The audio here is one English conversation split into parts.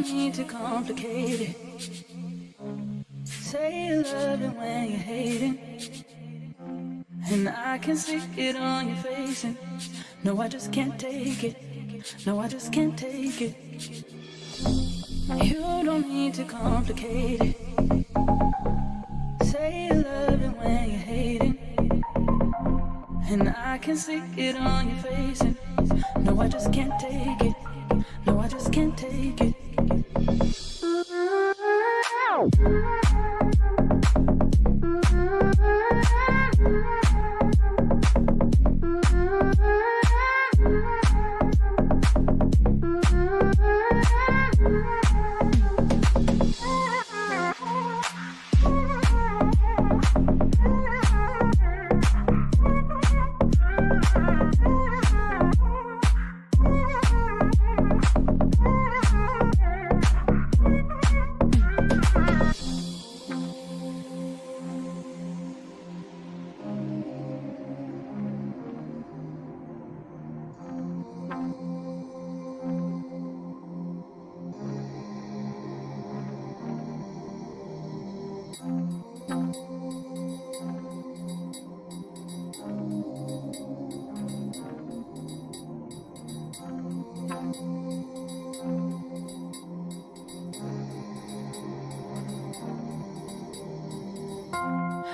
don't need to complicate it. Say you love it when you're hating, and I can see it on your face. And no, I just can't take it. No, I just can't take it. You don't need to complicate it. Say you love it when you're hating, and I can see it on your face. And no, I just can't take it. No, I just can't take it.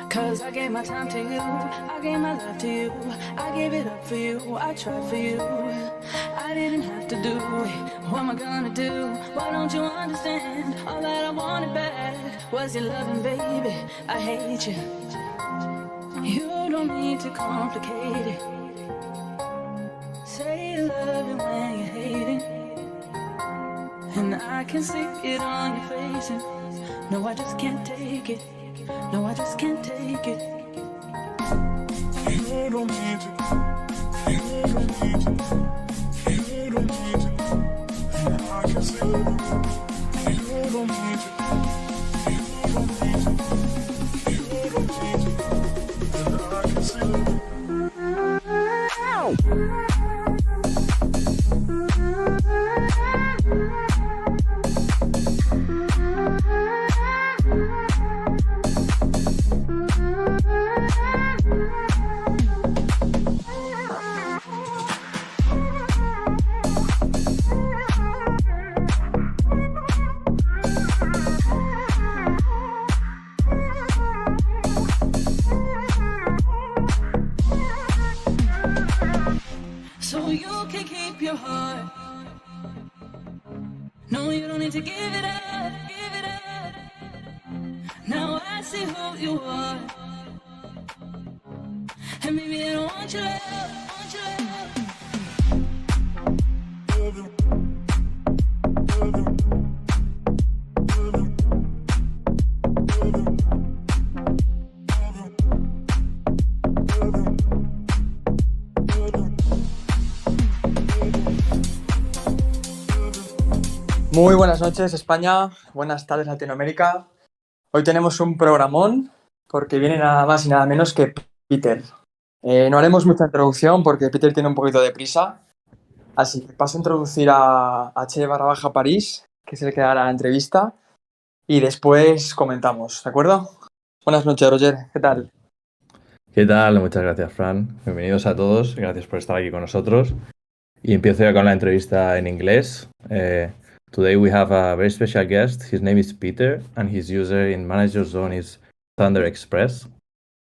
Cause I gave my time to you, I gave my love to you, I gave it up for you, I tried for you. I didn't have to do it, what am I gonna do? Why don't you understand? All that I wanted back was your loving, baby. I hate you. You don't need to complicate it. Say you love it when you're hating, and I can see it on your face. And no, I just can't take it. No, I just can't take it. You don't need to. You don't need to. You don't need to. And I can see it. You don't need to. You don't need to. You don't need to. And I can see it. So you can keep your heart. No, you don't need to give it up, give it up. Now I see who you are. And maybe I don't want your love, want your love. Love you, love you, love you, love you, love you, love you. Muy buenas noches, España. Buenas tardes, Latinoamérica. Hoy tenemos un programón porque viene nada más y nada menos que Peter. No haremos mucha introducción porque Peter tiene un poquito de prisa. Así que paso a introducir a H_París, que es el que hará la entrevista, y después comentamos, ¿de acuerdo? Buenas noches, Roger. ¿Qué tal? ¿Qué tal? Muchas gracias, Fran. Bienvenidos a todos. Gracias por estar aquí con nosotros. Y empiezo ya con la entrevista en inglés. Today we have a very special guest. His name is Peter, and his user in Managerzone is thunderexpress.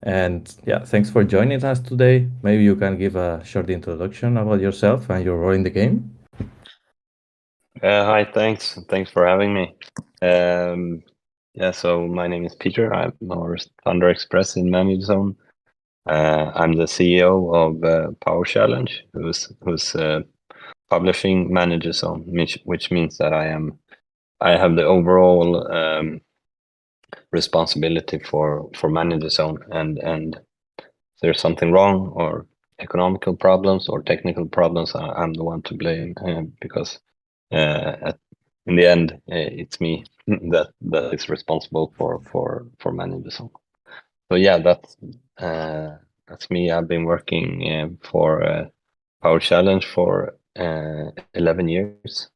And yeah, thanks for joining us today. Maybe you can give a short introduction about yourself and your role in the game. Hi, thanks. Thanks for having me. So my name is Peter. I'm our thunderexpress in Managerzone. I'm the CEO of Power Challenge, who's publishing Managerzone, which means that I have the overall responsibility for Managerzone, and if there's something wrong or economical problems or technical problems, I'm the one to blame, because in the end it's me that is responsible for Managerzone. So yeah, that's me. I've been working for Power Challenge for 11 years,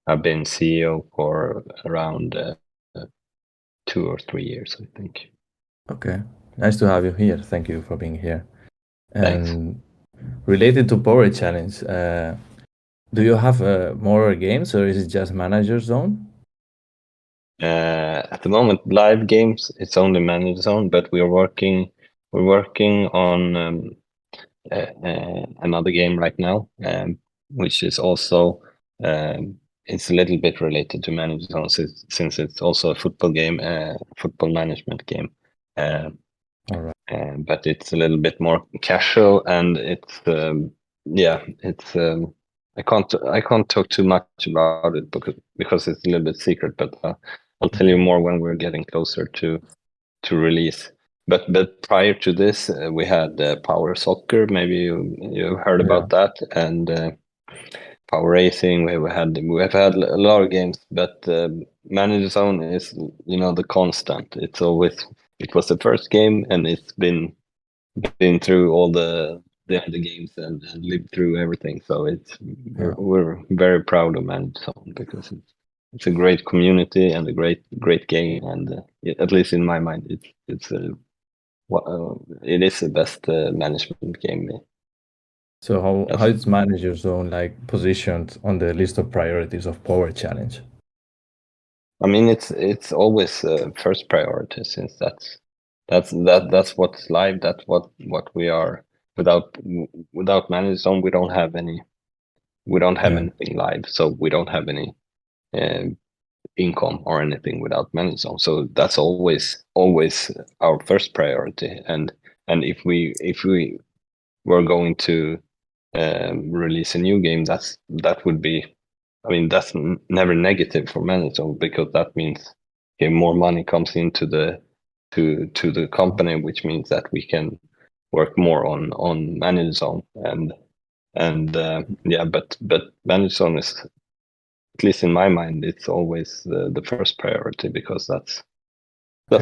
I've been CEO for around 2 or 3 years, I think. Okay, nice to have you here. Thank you for being here. Thanks. And related to Power Challenge, do you have more games or is it just Managerzone? At the moment, live games, it's only Managerzone, but we're working on another game right now, which is also it's a little bit related to Managerzone since it's also a football game, football management game. All right. But it's a little bit more casual, and it's I can't talk too much about it because it's a little bit secret. But I'll tell you more when we're getting closer to release. But prior to this, we had Power Soccer. Maybe you heard about that, and Power Racing. We've had a lot of games, but Managerzone is the constant. It was the first game, and it's been through all the other games and lived through everything. So we're very proud of Managerzone because it's a great community and a great game, and at least in my mind, it is the best management game. So how is Managerzone like positioned on the list of priorities of Power Challenge? I mean, it's always first priority since that's what's live. That's what we are. Without Managerzone, we don't have anything live. So we don't have any income or anything without Managerzone. So that's always our first priority. And if we were going to release a new game, that would be, I mean, that's never negative for Managerzone because that means more money comes into the to the company, which means that we can work more on Managerzone but Managerzone is, at least in my mind, it's always the first priority because that's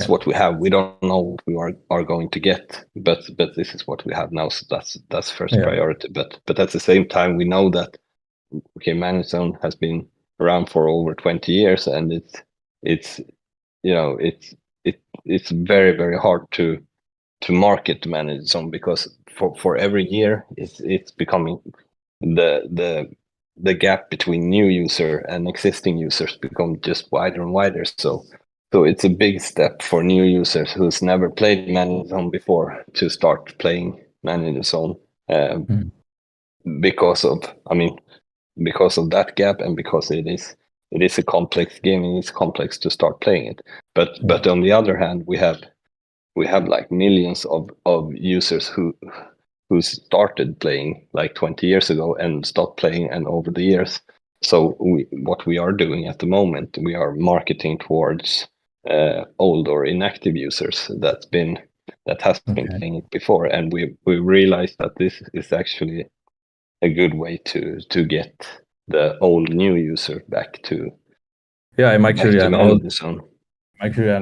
what we have. We don't know what we are going to get, but this is what we have now, so that's first priority. But at the same time, we know that Managerzone has been around for over 20 years, and it's very, very hard to market Managerzone because for every year it's becoming the gap between new user and existing users become just wider and wider. So it's a big step for new users who's never played Managerzone before to start playing Managerzone because of that gap, and because it is a complex game and it's complex to start playing it. But on the other hand, we have like millions of users who started playing like 20 years ago and stopped playing, and over the years. So what we are doing at the moment, we are marketing towards old or inactive users that has been playing it before, and we realized that this is actually a good way to get the old new user back to I'm actually an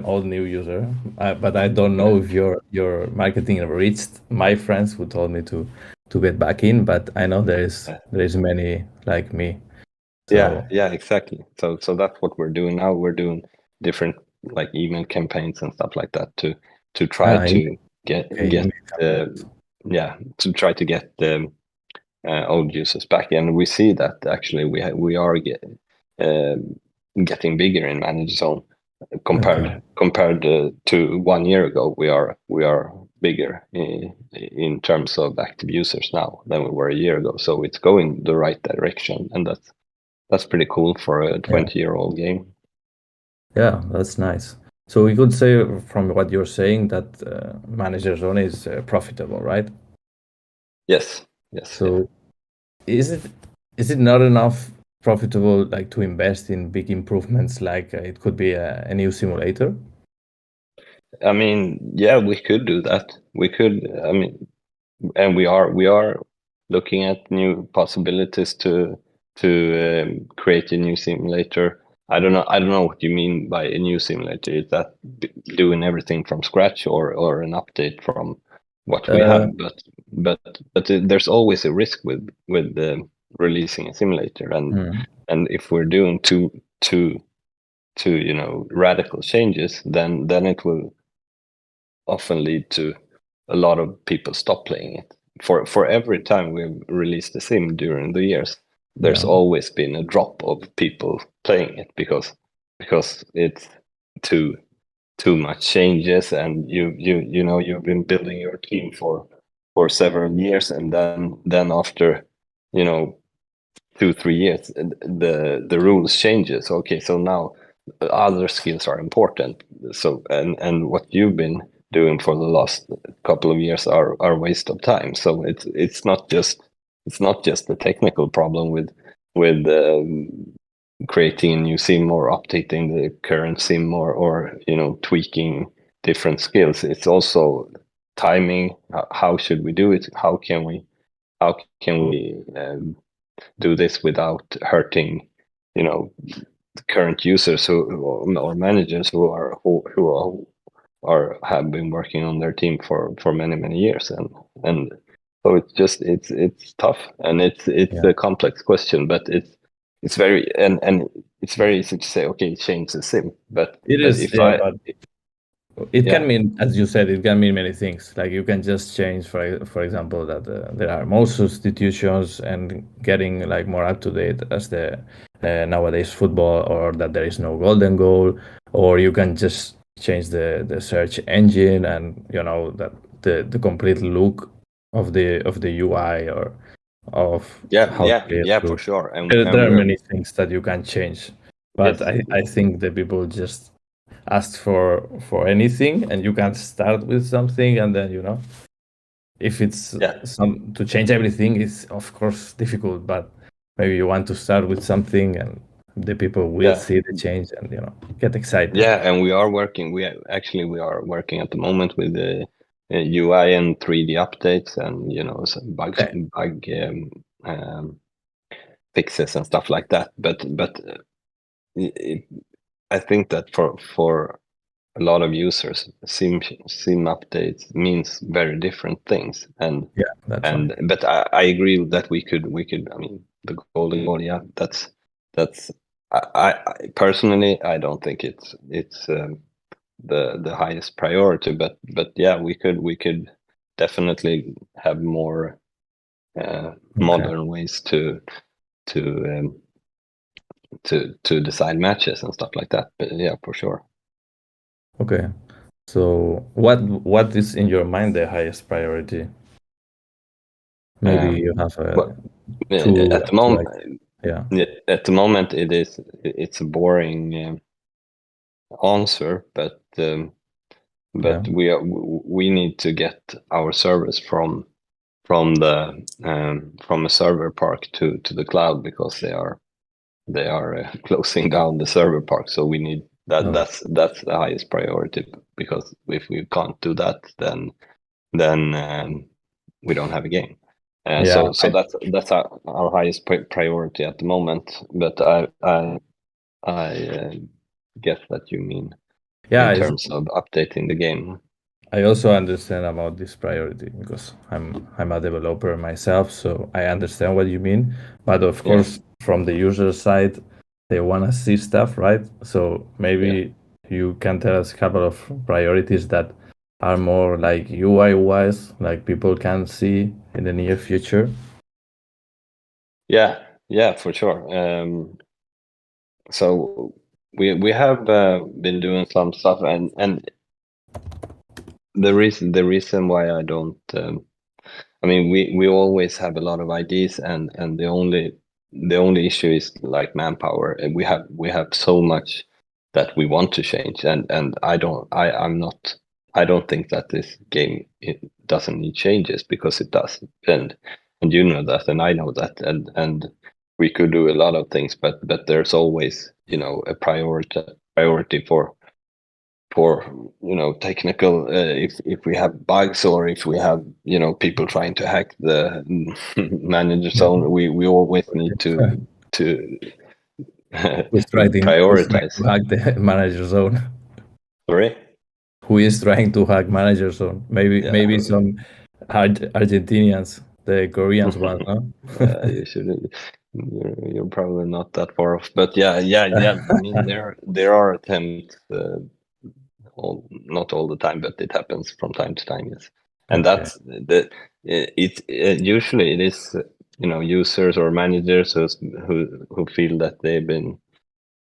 old new user, but I don't know if your marketing reached my friends who told me to get back in. But I know there is many like me. So, yeah, exactly. So that's what we're doing now. We're doing different like email campaigns and stuff like that to try to get the old users back, and we see that actually we are getting bigger in Managerzone compared to 1 year ago. We are bigger in terms of active users now than we were a year ago. So it's going the right direction, and that's pretty cool for a 20-year-old game. Yeah, that's nice. So we could say from what you're saying that Managerzone is profitable, right? Yes. So is it not enough profitable like to invest in big improvements like it could be a new simulator? I mean, yeah, we could do that. We could. I mean, and we are looking at new possibilities to create a new simulator. I don't know what you mean by a new simulator. Is that doing everything from scratch or an update from what we have? But there's always a risk with releasing a simulator, and if we're doing too radical changes, then it will often lead to a lot of people stop playing it. For every time we've released a sim during the years, there's always been a drop of people playing it because it's too much changes, and you've been building your team for several years, and then after 2-3 years the rules changes. Okay, so now other skills are important. So and what you've been doing for the last couple of years are waste of time. So it's not just a technical problem with creating a new sim or updating the current sim or tweaking different skills. It's also timing. How should we do it? How can we do this without hurting current users or managers who have been working on their team for many years, and so it's tough, and it's a complex question, but it's very and it's very easy to say, okay, change the sim, but It but is, if yeah, I but it yeah can mean, as you said, it can mean many things. Like you can just change, for example, that there are more substitutions and getting like more up to date as the nowadays football, or that there is no golden goal, or you can just change the search engine, and that the complete look of the UI, or of how the players for look. sure, and There are we're many things that you can change, but yes I think the people just ask for anything, and you can start with something, and then if it's yeah some to change everything is of course difficult, but maybe you want to start with something, and the people will yeah see the change and get excited. Yeah, and we are working. We are working at the moment with the UI and 3D updates, and some Okay. bug fixes and stuff like that. But I think that for a lot of users, sim updates means very different things, Yeah, that's right. but I agree that we could. I mean, the golden goal. Yeah, that's. I personally, I don't think it's the highest priority, but yeah, we could definitely have more modern ways to decide matches and stuff like that. But yeah, for sure. Okay, so what is in your mind the highest priority? Maybe you have Well, two at the moment, yeah. at the moment, it's a boring answer, but Yeah. we need to get our servers from a server park to the cloud, because they are closing down the server park. So we need that. Oh. That's the highest priority, because if we can't do that, then we don't have a game. Yeah, So that's our highest priority at the moment. But I guess that you mean yeah, in terms of updating the game. I also understand about this priority because I'm a developer myself, so I understand what you mean. But of Yeah. course, from the user side, they want to see stuff, right? So maybe you can tell us a couple of priorities that are more like UI wise, like people can see in the near future. Yeah, for sure. So we have been doing some stuff, and the reason why I don't I mean, we always have a lot of ideas, and the only issue is like manpower, and we have so much that we want to change, and I don't think that this game, it doesn't need changes, because it does, and you know that, and I know that, and we could do a lot of things, but there's always a priority for technical, if we have bugs, or if we have people trying to hack the Managerzone, we always need to Who's trying prioritize. to hack the Managerzone? Sorry. Who is trying to hack Managerzone? Maybe some Argentinians, the Koreans ones, no? You should. you're probably not that far off, but yeah. I mean, there are attempts, not all the time, but it happens from time to time. Yes, and Okay. that's usually it is users or managers who feel that they've been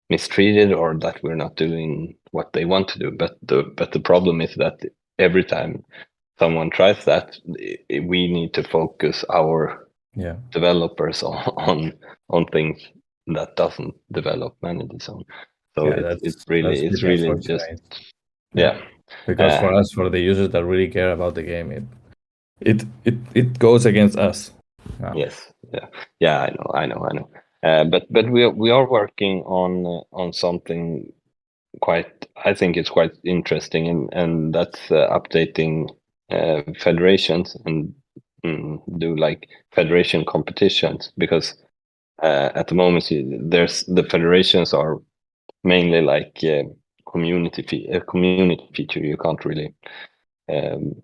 mistreated or that we're not doing what they want to do. But the problem is that every time someone tries that, we need to focus our Yeah. developers on things that doesn't develop Managerzone. So Yeah, it's that's really pretty just unfortunate. yeah. Because for us, for the users that really care about the game, it goes against us. Yeah. Yes, yeah. I know. But we are working on something quite. I think it's quite interesting, and that's updating federations and do like federation competitions, because at the moment there's the federations are mainly like a community feature. You can't really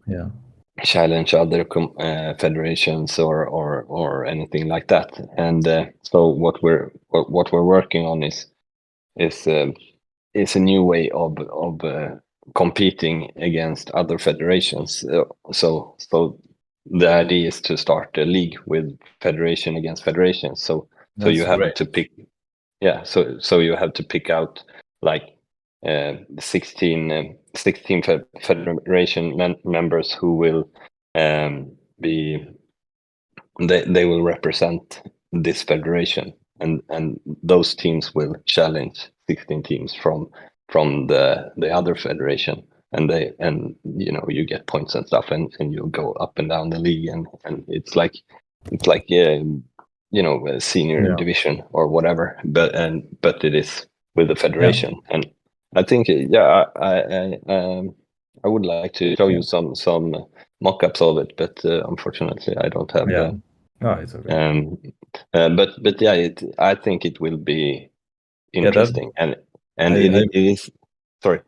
Yeah. challenge other federations or anything like that. And so what we're working on is is a new way of competing against other federations. So the idea is to start a league with federation against federation. So That's you have great. to pick, yeah. So you have to pick out like 16 federation members who will be they will represent this federation, and those teams will challenge 16 teams from the other federation, and you get points and stuff, and you go up and down the league, and it's like a senior Yeah. division or whatever, but it is with the Yeah. federation. And I think I would like to show you some mock-ups of it, but unfortunately I don't have Yeah. No, it's okay. but yeah, I think it will be Yeah, that interesting, and I, it is. Sorry.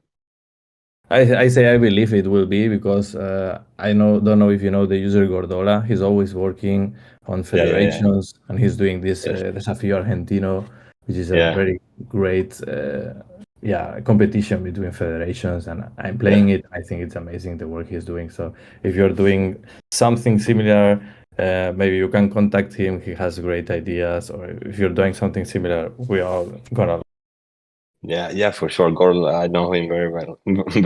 I say I believe it will be because I don't know if you know the user Gordola. He's always working on Yeah. federations and he's doing this Yes. Desafío Argentino, which is a Yeah. very great competition between federations. And I'm Yeah. playing it. I think it's amazing the work he's doing. So if you're doing something similar, maybe you can contact him. He has great ideas. Or if you're doing something similar, we are gonna. Yeah, for sure. Gordon, I know him very well,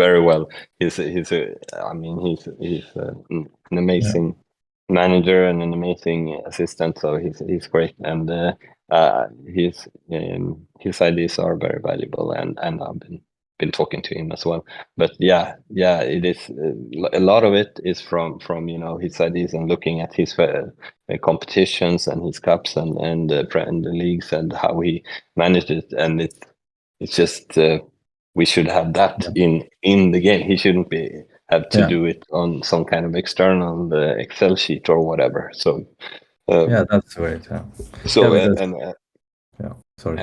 very well. I mean, he's an amazing manager and an amazing assistant. So he's great, and his ideas are very valuable, and I've been talking to him as well. But yeah, it is a lot of it is from his ideas and looking at his competitions and his cups and the leagues and how he managed it, and it's just we should have that in the game. He shouldn't have to do it on some kind of external Excel sheet or whatever. So Yeah, that's great. Yeah. so Yeah, because and sorry.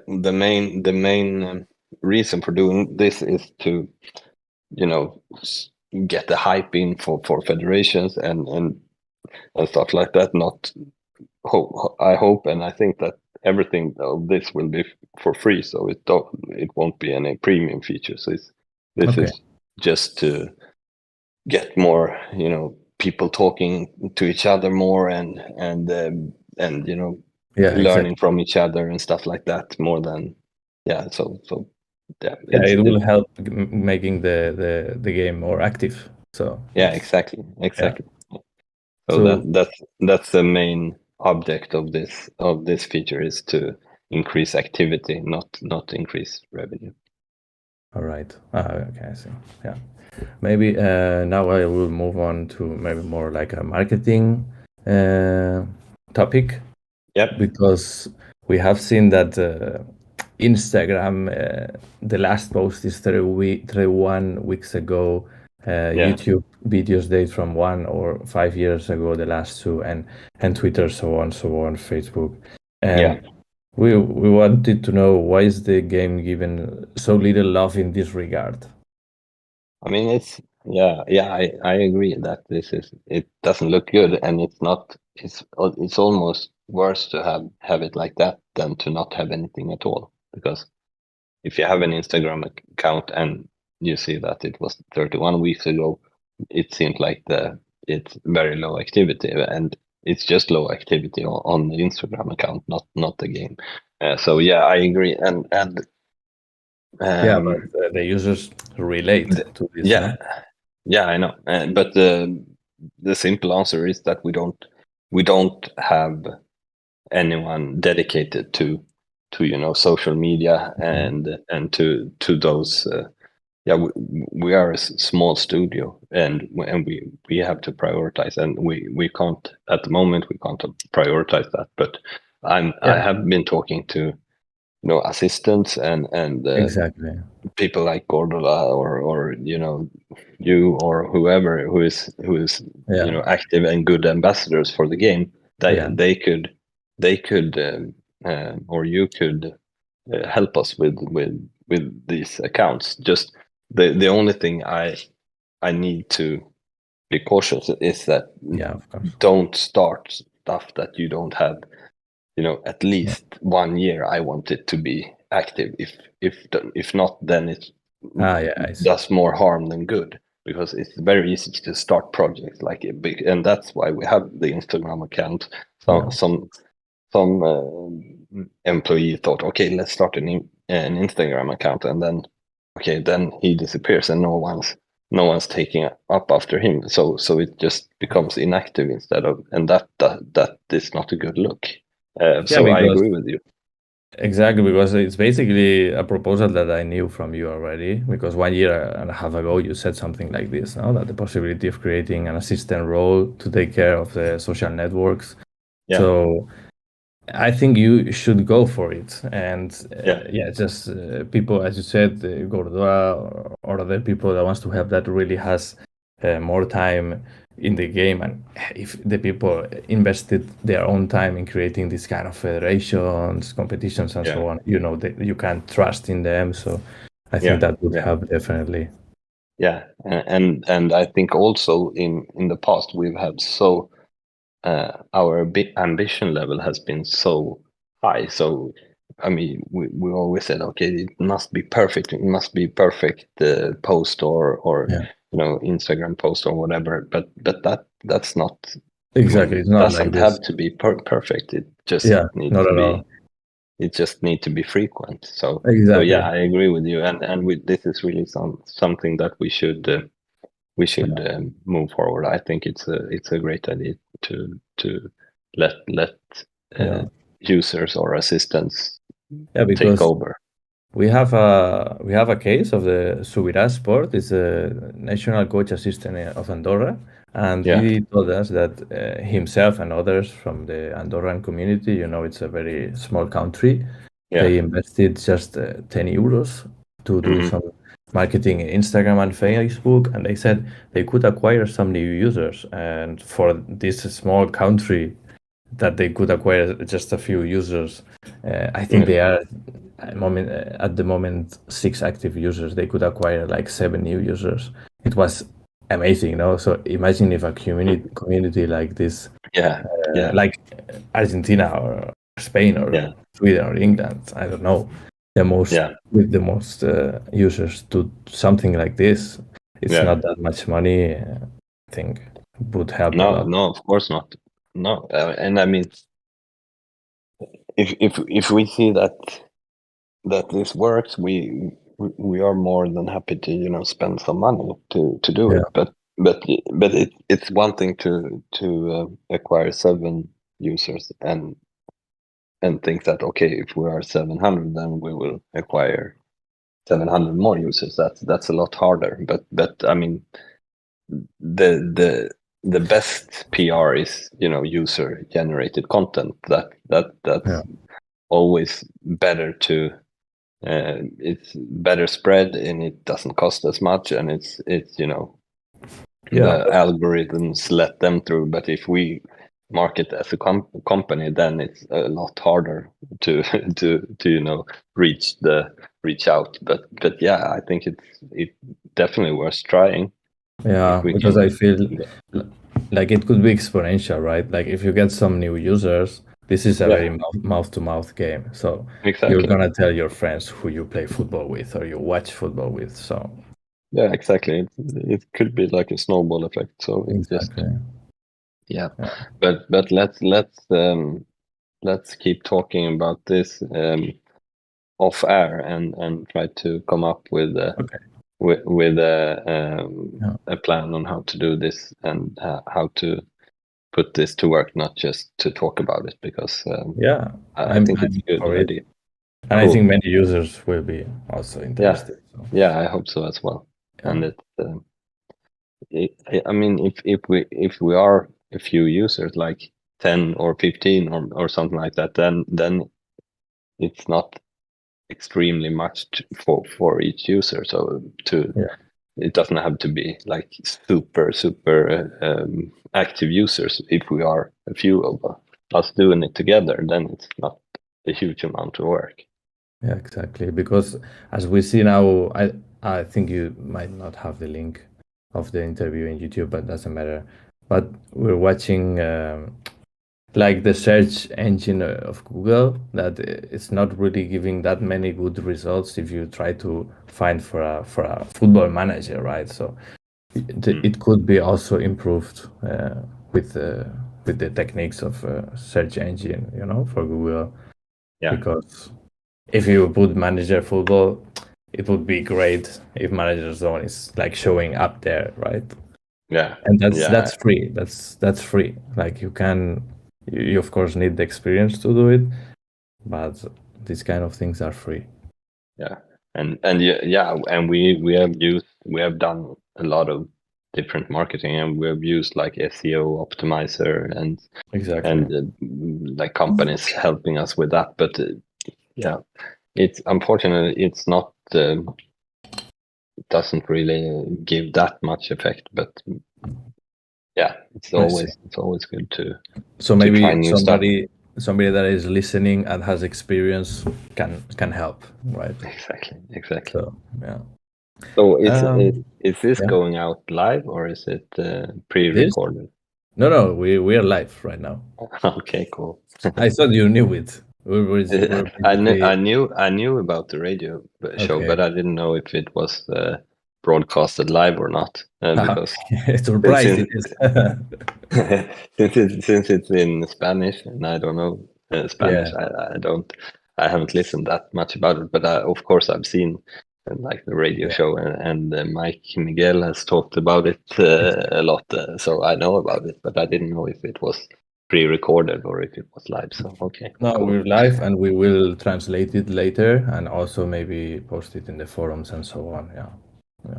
the main reason for doing this is to get the hype in for federations and stuff like that. Not I hope and I think that everything of this will be for free, so it won't be any premium features. This Okay. is just to get more people talking to each other more and Yeah, learning exactly. from each other and stuff like that more than so yeah Yeah, it will help making the game more active. So yeah, it's exactly. yeah. So So that's the main object of this feature, is to increase activity, not increase revenue. all right. Okay, I see. Yeah. Maybe now I will move on to maybe more like a marketing topic. Yep. Because we have seen that Instagram, the last post is 31 weeks ago. YouTube videos date from 1 or 5 years ago, the last two, and Twitter, so on, Facebook. And we wanted to know, why is the game given so little love in this regard? I mean, I agree that it doesn't look good, and it's not. It's almost worse to have it like that than to not have anything at all. Because if you have an Instagram account and you see that it was 31 weeks ago, it seems like it's very low activity, and it's just low activity on the Instagram account, not the game. So yeah, I agree, and Yeah, but the users relate to this, yeah, no? yeah, I know, but the simple answer is that we don't have anyone dedicated to social media and to those. Yeah, we are a small studio, and we have to prioritize, and we can't at the moment, we can't prioritize that. But I have been talking to assistants and Exactly. people like Gordola or you or whoever who is Yeah. active and good ambassadors for the game. Yeah. They could or you could help us with these accounts. Just the only thing I need to be cautious is that Yeah, of course. don't start stuff that you don't have at least 1 year. I want it to be active. If not, then it Yeah, I see. does more harm than good, because it's very easy to start projects like a big, and that's why we have the Instagram account. So Yeah. some employee thought, okay, let's start an Instagram account, and then then he disappears and no one's taking up after him. So it just becomes inactive instead of, and that is not a good look. Yeah, So I because agree with you. exactly, because it's basically a proposal that I knew from you already. Because 1 year and a half ago, you said something like this, no? That the possibility of creating an assistant role to take care of the social networks. Yeah. So I think you should go for it. And Yeah. just people, as you said, Gordoa or other people that wants to have that really has more time in the game. And if the people invested their own time in creating this kind of federations, competitions, and so on, that you can trust in them. So I think that would help definitely. Yeah, and I think also in the past we've had our ambition level has been so high. So I mean, we always said, okay, it must be perfect. It must be perfect post or Instagram post or whatever. But that's not Exactly. It's not like doesn't this. have to be perfect. It just needs not to at be. all. It just need to be frequent. So Exactly. yeah, I agree with you. And this is really something that we should move forward. I think it's a great idea to let users or assistants take because over. we have a case of the Subirá Sport. It's a national coach assistant of Andorra, and he told us that himself and others from the Andorran community, it's a very small country, they invested just 10 euros to do some marketing in Instagram and Facebook, and they said they could acquire some new users. And for this small country, that they could acquire just a few users, I think they are at the moment 6 active users. They could acquire like 7 new users. It was amazing, So imagine if a community like this, like Argentina or Spain or Sweden or England, I don't know, with the most users to something like this. It's not that much money. I think would help a lot. No, of course not. No, and I mean, if we see that this works, we are more than happy to spend some money to do it. But it's one thing to acquire 7 users and think that, okay, if we are 700, then we will acquire 700 more users. That's a lot harder. But I mean, the best PR is user generated content. That's always better to. It's better spread, and it doesn't cost as much, and it's the algorithms let them through. But if we market as a company, then it's a lot harder to reach out. But yeah, I think it's definitely worth trying. Yeah, because I feel like it could be exponential, right? Like if you get some new users, This is a Yeah. very mouth-to-mouth game. So Exactly. you're gonna tell your friends who you play football with or you watch football with. So Yeah, exactly. It could be like a snowball effect. So it just exactly. yeah. Yeah. But let's keep talking about this off air and try to come up with Okay. with Yeah. a plan on how to do this and how to put this to work, not just to talk about it, because Yeah. I think it's a good for it. idea. And I Cool. think many users will be also interested. So. Yeah, I hope so as well. Yeah. And I mean, if we are a few users, like 10 or 15 or something like that, then it's not extremely much for each user. So Yeah. it doesn't have to be like super active users. If we are a few of us doing it together, then it's not a huge amount of work. Yeah, exactly. Because as we see now, I think you might not have the link of the interview in YouTube, but doesn't matter. But we're watching like the search engine of Google that it's not really giving that many good results if you try to find for a football manager, right? So it could be also improved with the techniques of search engine, for Google. Yeah. Because if you put manager football, it would be great if Managerzone is like showing up there, right? Yeah. And that's free. That's free. Like you of course need the experience to do it, but these kind of things are free. Yeah. And we have done a lot of different marketing, and we have used like SEO optimizer and Exactly. like companies helping us with that. But yeah, it's unfortunately it's not it doesn't really give that much effect. But yeah, it's always good to So try maybe new stuff. somebody that is listening and has experience can help, right? Exactly. So yeah. So is this yeah. going out live or is it pre-recorded? No, we are live right now. Okay, cool. I thought you knew it. We're I knew about the radio show, Okay. but I didn't know if it was broadcasted live or not. Because surprise it is. since it's in Spanish and I don't know Spanish, Yeah. I haven't listened that much about it. But of course I've seen like the radio show, and Mike Miguel has talked about it a lot, so I know about it. But I didn't know if it was pre-recorded or if it was live. So okay. No, cool. we're live and we will translate it later and also maybe post it in the forums and so on.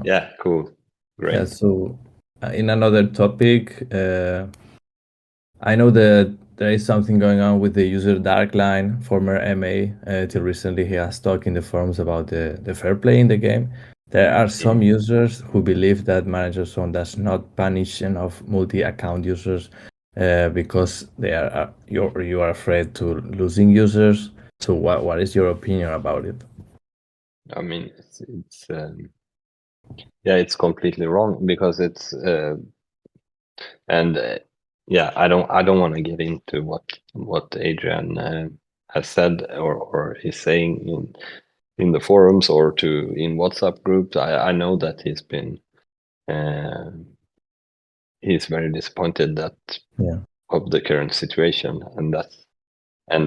Yeah, cool. Great. Yeah, so in another topic, I know that there is something going on with the user Darkline, former MA. Till recently, he has talked in the forums about the fair play in the game. There are some users who believe that Managerzone does not punish enough multi-account users because you are afraid to losing users. So what is your opinion about it? I mean, it's completely wrong because it's yeah, I don't want to get into what Adrian has said or is saying in the forums or in WhatsApp groups. I know that he's very disappointed that of the current situation, and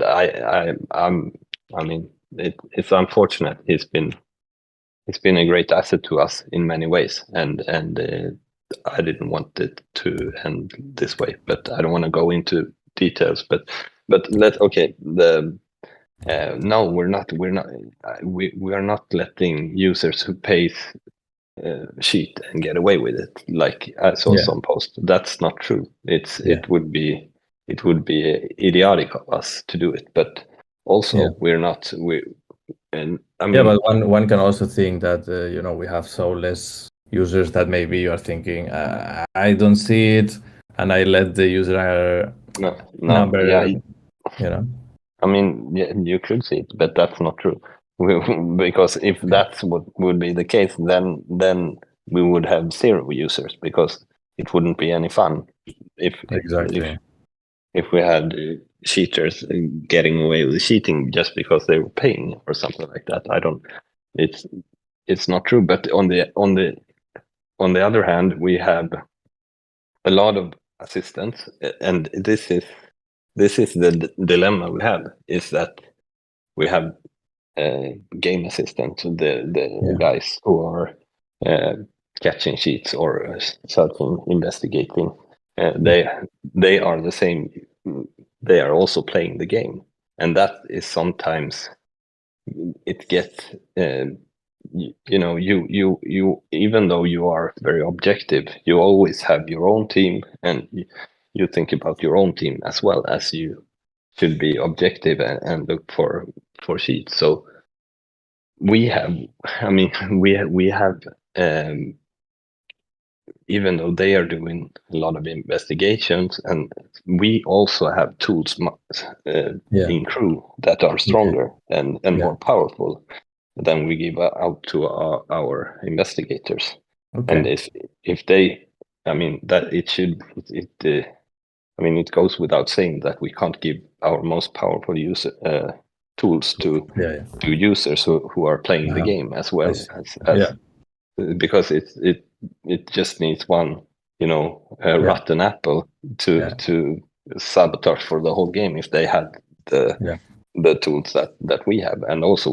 I mean it's unfortunate. He's been a great asset to us in many ways, and I didn't want it to end this way, but I don't want to go into details. But no, we are not letting users who pays cheat and get away with it. Like I saw some post. That's not true. It would be idiotic of us to do it, but also we're not and I mean, but one can also think that we have so less users that maybe you are thinking I don't see it and I let the user number. I mean, you could see it, but that's not true. Because if that's what would be the case, then we would have 0 users because it wouldn't be any fun. If if we had cheaters getting away with cheating just because they were paying or something like that. I don't. It's not true. But on the other hand, we have a lot of assistants, and this is the dilemma we have, is that we have game assistants, the guys who are catching cheats or searching, investigating. They are the same. They are also playing the game, and that is sometimes it gets. You even though you are very objective, you always have your own team, and you think about your own team as well as you should be objective and look for cheats. So we have, I mean, we have, even though they are doing a lot of investigations, and we also have tools in crew that are stronger and more powerful than we give out to our investigators. And if they, I mean, that it should I mean, it goes without saying that we can't give our most powerful tools to users who are playing the game as well as because it just needs one, rotten apple to sabotage for the whole game if they had the tools that we have. And also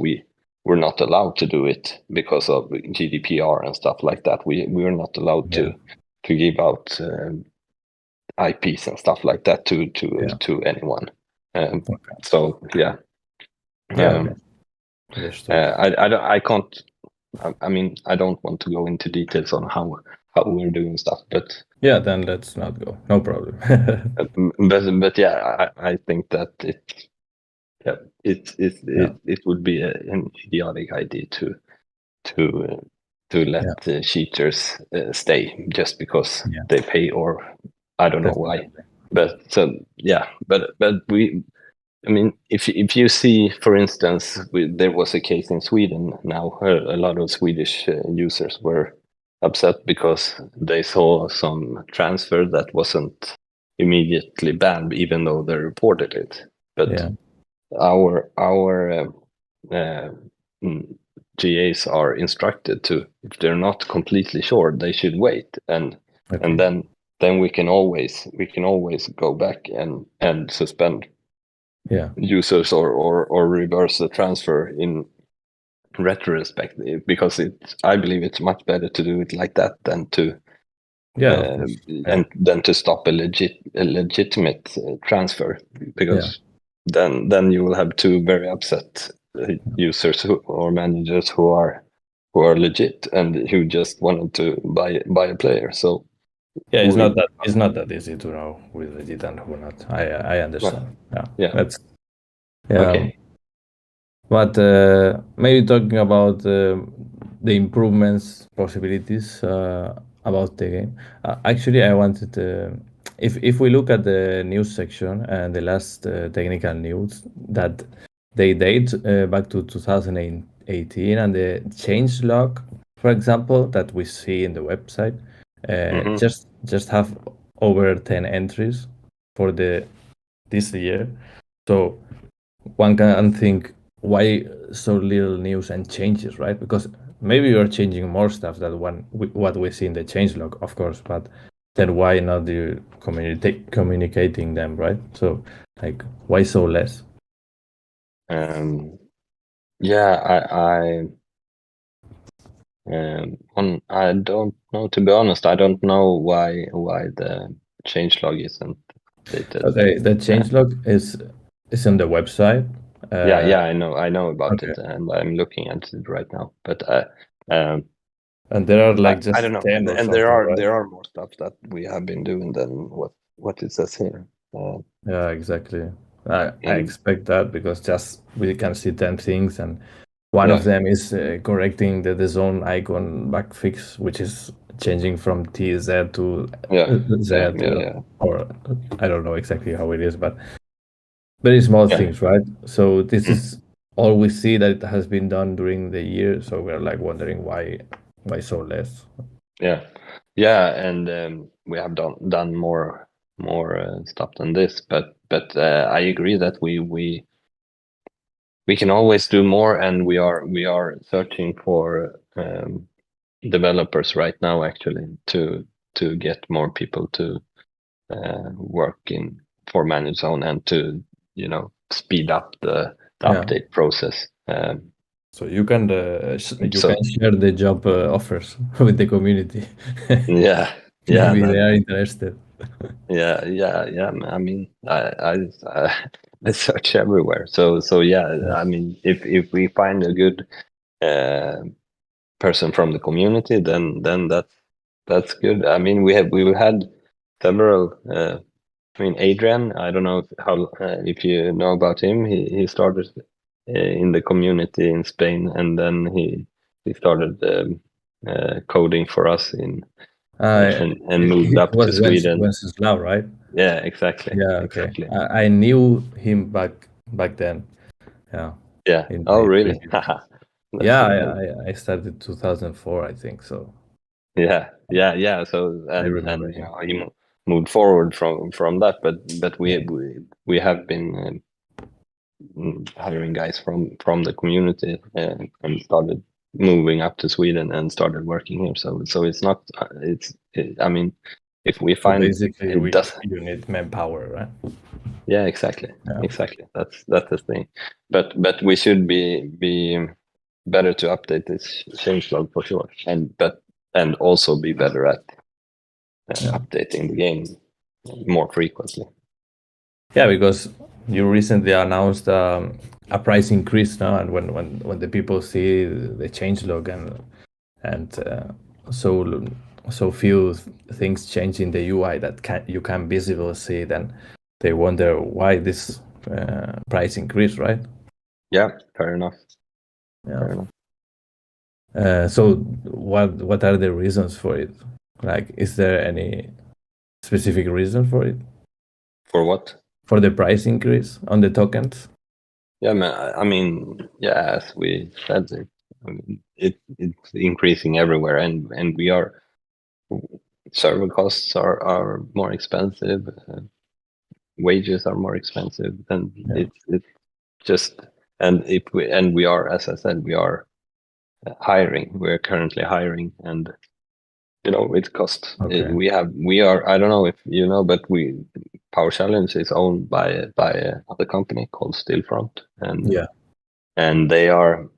we're not allowed to do it because of GDPR and stuff like that. We're not allowed to give out IPs and stuff like that to anyone. So I can't. I mean, I don't want to go into details on how we're doing stuff, but then let's not go. No problem. but yeah, I think that it would be an idiotic idea to let cheaters stay just because they pay, or I don't know why. But I mean, if you see, for instance, there was a case in Sweden now. A lot of Swedish users were upset because they saw some transfer that wasn't immediately banned, even though they reported it. But our GAs are instructed to, if they're not completely sure, they should wait, and then we can always go back and suspend users or reverse the transfer in retrospect, because I believe it's much better to do it like that than to and then to stop a legitimate transfer, because then you will have two very upset users or managers who are legit and who just wanted to buy a player. So it's not that easy to know who is legit and who not. I understand. That's okay. But maybe talking about the improvements possibilities about the game. Actually, I wanted to, if we look at the news section and the last technical news that they date back to 2018, and the change log, for example, that we see in the website, just have over 10 entries for this year. So one can think, why so little news and changes, right? Because maybe you're changing more stuff than what we see in the changelog, of course, but then why not you communicating them, right? So, like, why so less? I don't know, to be honest. I don't know why the changelog isn't updated. Okay, the changelog is on the website. I know about it, and I'm looking at it right now. But and there are like just I don't know, 10 or and there are more stuff that we have been doing than what it says here. Yeah, exactly. I expect that, because just we can see 10 things, and one of them is correcting the zone icon bug fix, which is changing from TZ to Z, or I don't know exactly how it is, but very small things, right? So this is all we see that it has been done during the year. So we're like wondering why so less. And we have done more more stuff than this. But I agree that we can always do more, and we are searching for developers right now actually to get more people to work for Managerzone and to speed up the Yeah. update process. So you can So- can share the job offers with the community. yeah, Maybe they are interested. yeah. I mean, I search everywhere. So yeah. I mean, if we find a good person from the community, then that's good. I mean, we've had several. I mean, Adrian. I don't know if you know about him. He started in the community in Spain, and then he started coding for us and moved It up to was Sweden. Wenceslao, right? Yeah, exactly. Yeah, okay. Exactly. I knew him back then. Yeah. Yeah. In Oh, my really? previous. That's Yeah, good. I started 2004, I think so. Yeah. So I remember and him. he moved forward from that, but we have been hiring guys from the community and started moving up to Sweden and started working here. So it's not I mean, if we So find basically, it does. you need manpower, right? Yeah, exactly. Yeah. Exactly. That's the thing. But we should be better to update this changelog for sure, and also be better at Yeah. updating the game more frequently. Yeah, because you recently announced a price increase now, and when the people see the change log and so few things change in the UI that you can visibly see, then they wonder why this price increase, right? Yeah, fair enough. Yeah. Fair enough. So what are the reasons for it? Like, is there any specific reason for it? For what? For the price increase on the tokens? Yeah, man. I mean, yeah, as we said, it's increasing everywhere, and we are server costs are more expensive, wages are more expensive, and Yeah. it's just and if we are, as I said, we are hiring. We're currently hiring, and it costs. Okay. We are. I don't know if you know, but Power Challenge is owned by another company called Stillfront, Yeah. and they are,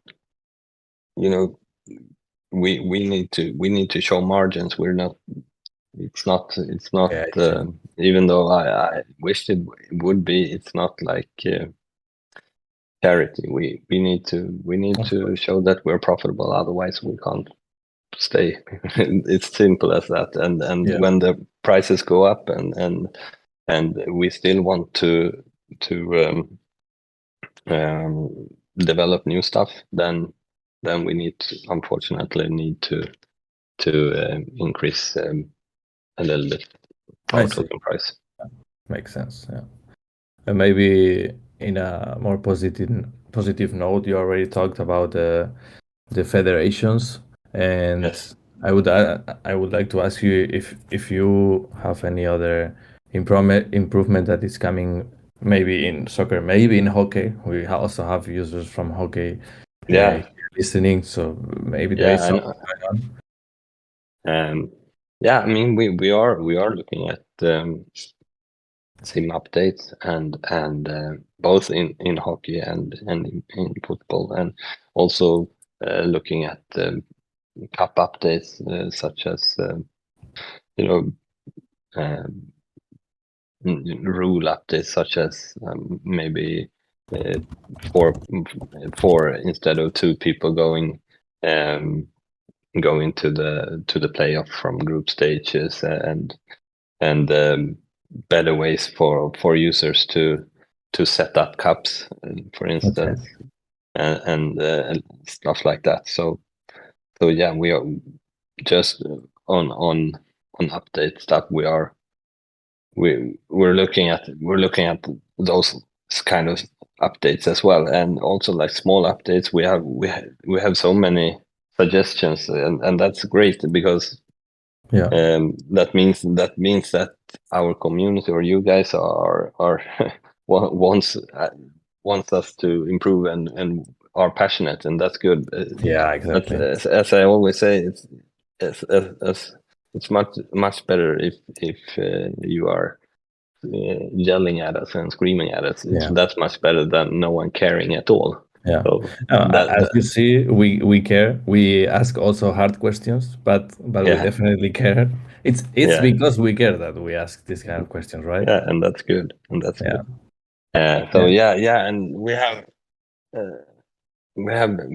we need to show margins. We're not. It's not. Yeah, I see. Even though I wished it would be. It's not like charity. We need Of to show that we're profitable. Otherwise, we can't stay. It's simple as that. And Yeah. when the prices go up and we still want to develop new stuff, then we unfortunately need to increase a little bit I our see. token price. Makes sense. Yeah. And maybe in a more positive note, you already talked about the federations, and Yes. I would like to ask you if you have any other improvement that is coming, maybe in soccer, maybe in hockey. We also have users from hockey Yeah. listening, so maybe there is Yeah. something going on. Yeah. I mean, we are looking at sim updates and both in hockey and in football, and also looking at cup updates such as you know rule updates such as maybe four instead of two people going to the playoff from group stages, and better ways for users to set up cups, for instance, and stuff like that. So yeah, we are just on update stuff. We're looking at those kind of updates as well, and also like small updates. We have so many suggestions, and that's great because Yeah. That means that our community or you guys are wants us to improve and are passionate, and that's good. Yeah, But exactly. as I always say, it's much better if you are yelling at us and screaming at us. Yeah. That's much better than no one caring at all. Yeah. So As you see, we care. We ask also hard questions, but we yeah, definitely care. It's yeah, because we care that we ask these kind of questions, right? yeah, and that's good, and that's Yeah. good. So yeah, and uh,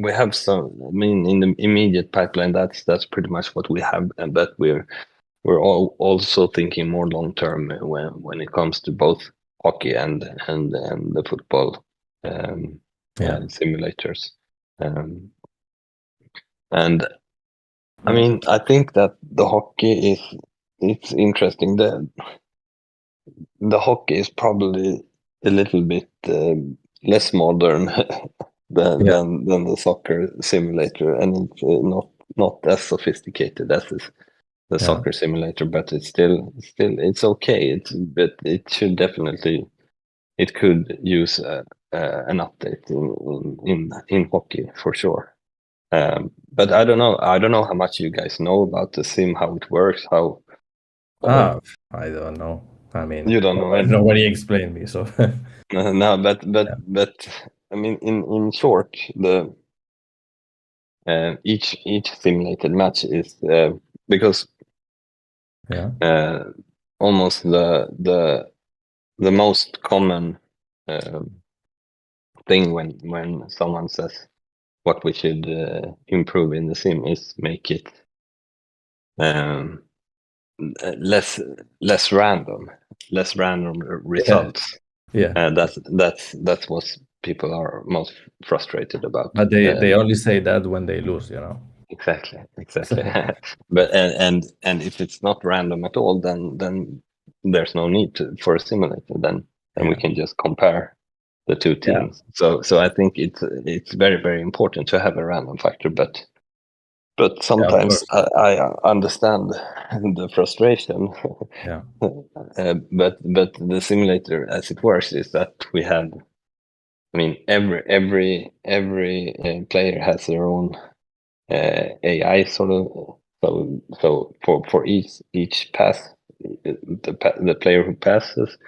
we have some. I mean, in the immediate pipeline, that's pretty much what we have, but we're all also thinking more long term when it comes to both hockey and the football simulators. And I mean, I think that the hockey it's interesting. The hockey is probably a little bit less modern than the soccer simulator, and it's not as sophisticated as the soccer simulator, but it's okay. But it should definitely it could use an update in hockey for sure. But I don't know. I don't know how much you guys know about the sim, how it works, how. I don't know. I mean, You don't know anything. nobody explained me, so No, but I mean, in short, the each simulated match is because almost the most common thing when someone says what we should improve in the sim is make it less random results. That's what people are most frustrated about. But they only say that when they lose, you know. Exactly. But and if it's not random at all, then there's no need for a simulator. Then we can just compare the two teams. So I think it's very, very important to have a random factor, but sometimes I understand the frustration. Yeah. But the simulator as it works is that we have. I mean, every player has their own AI sort of. So for each pass, the player who passes,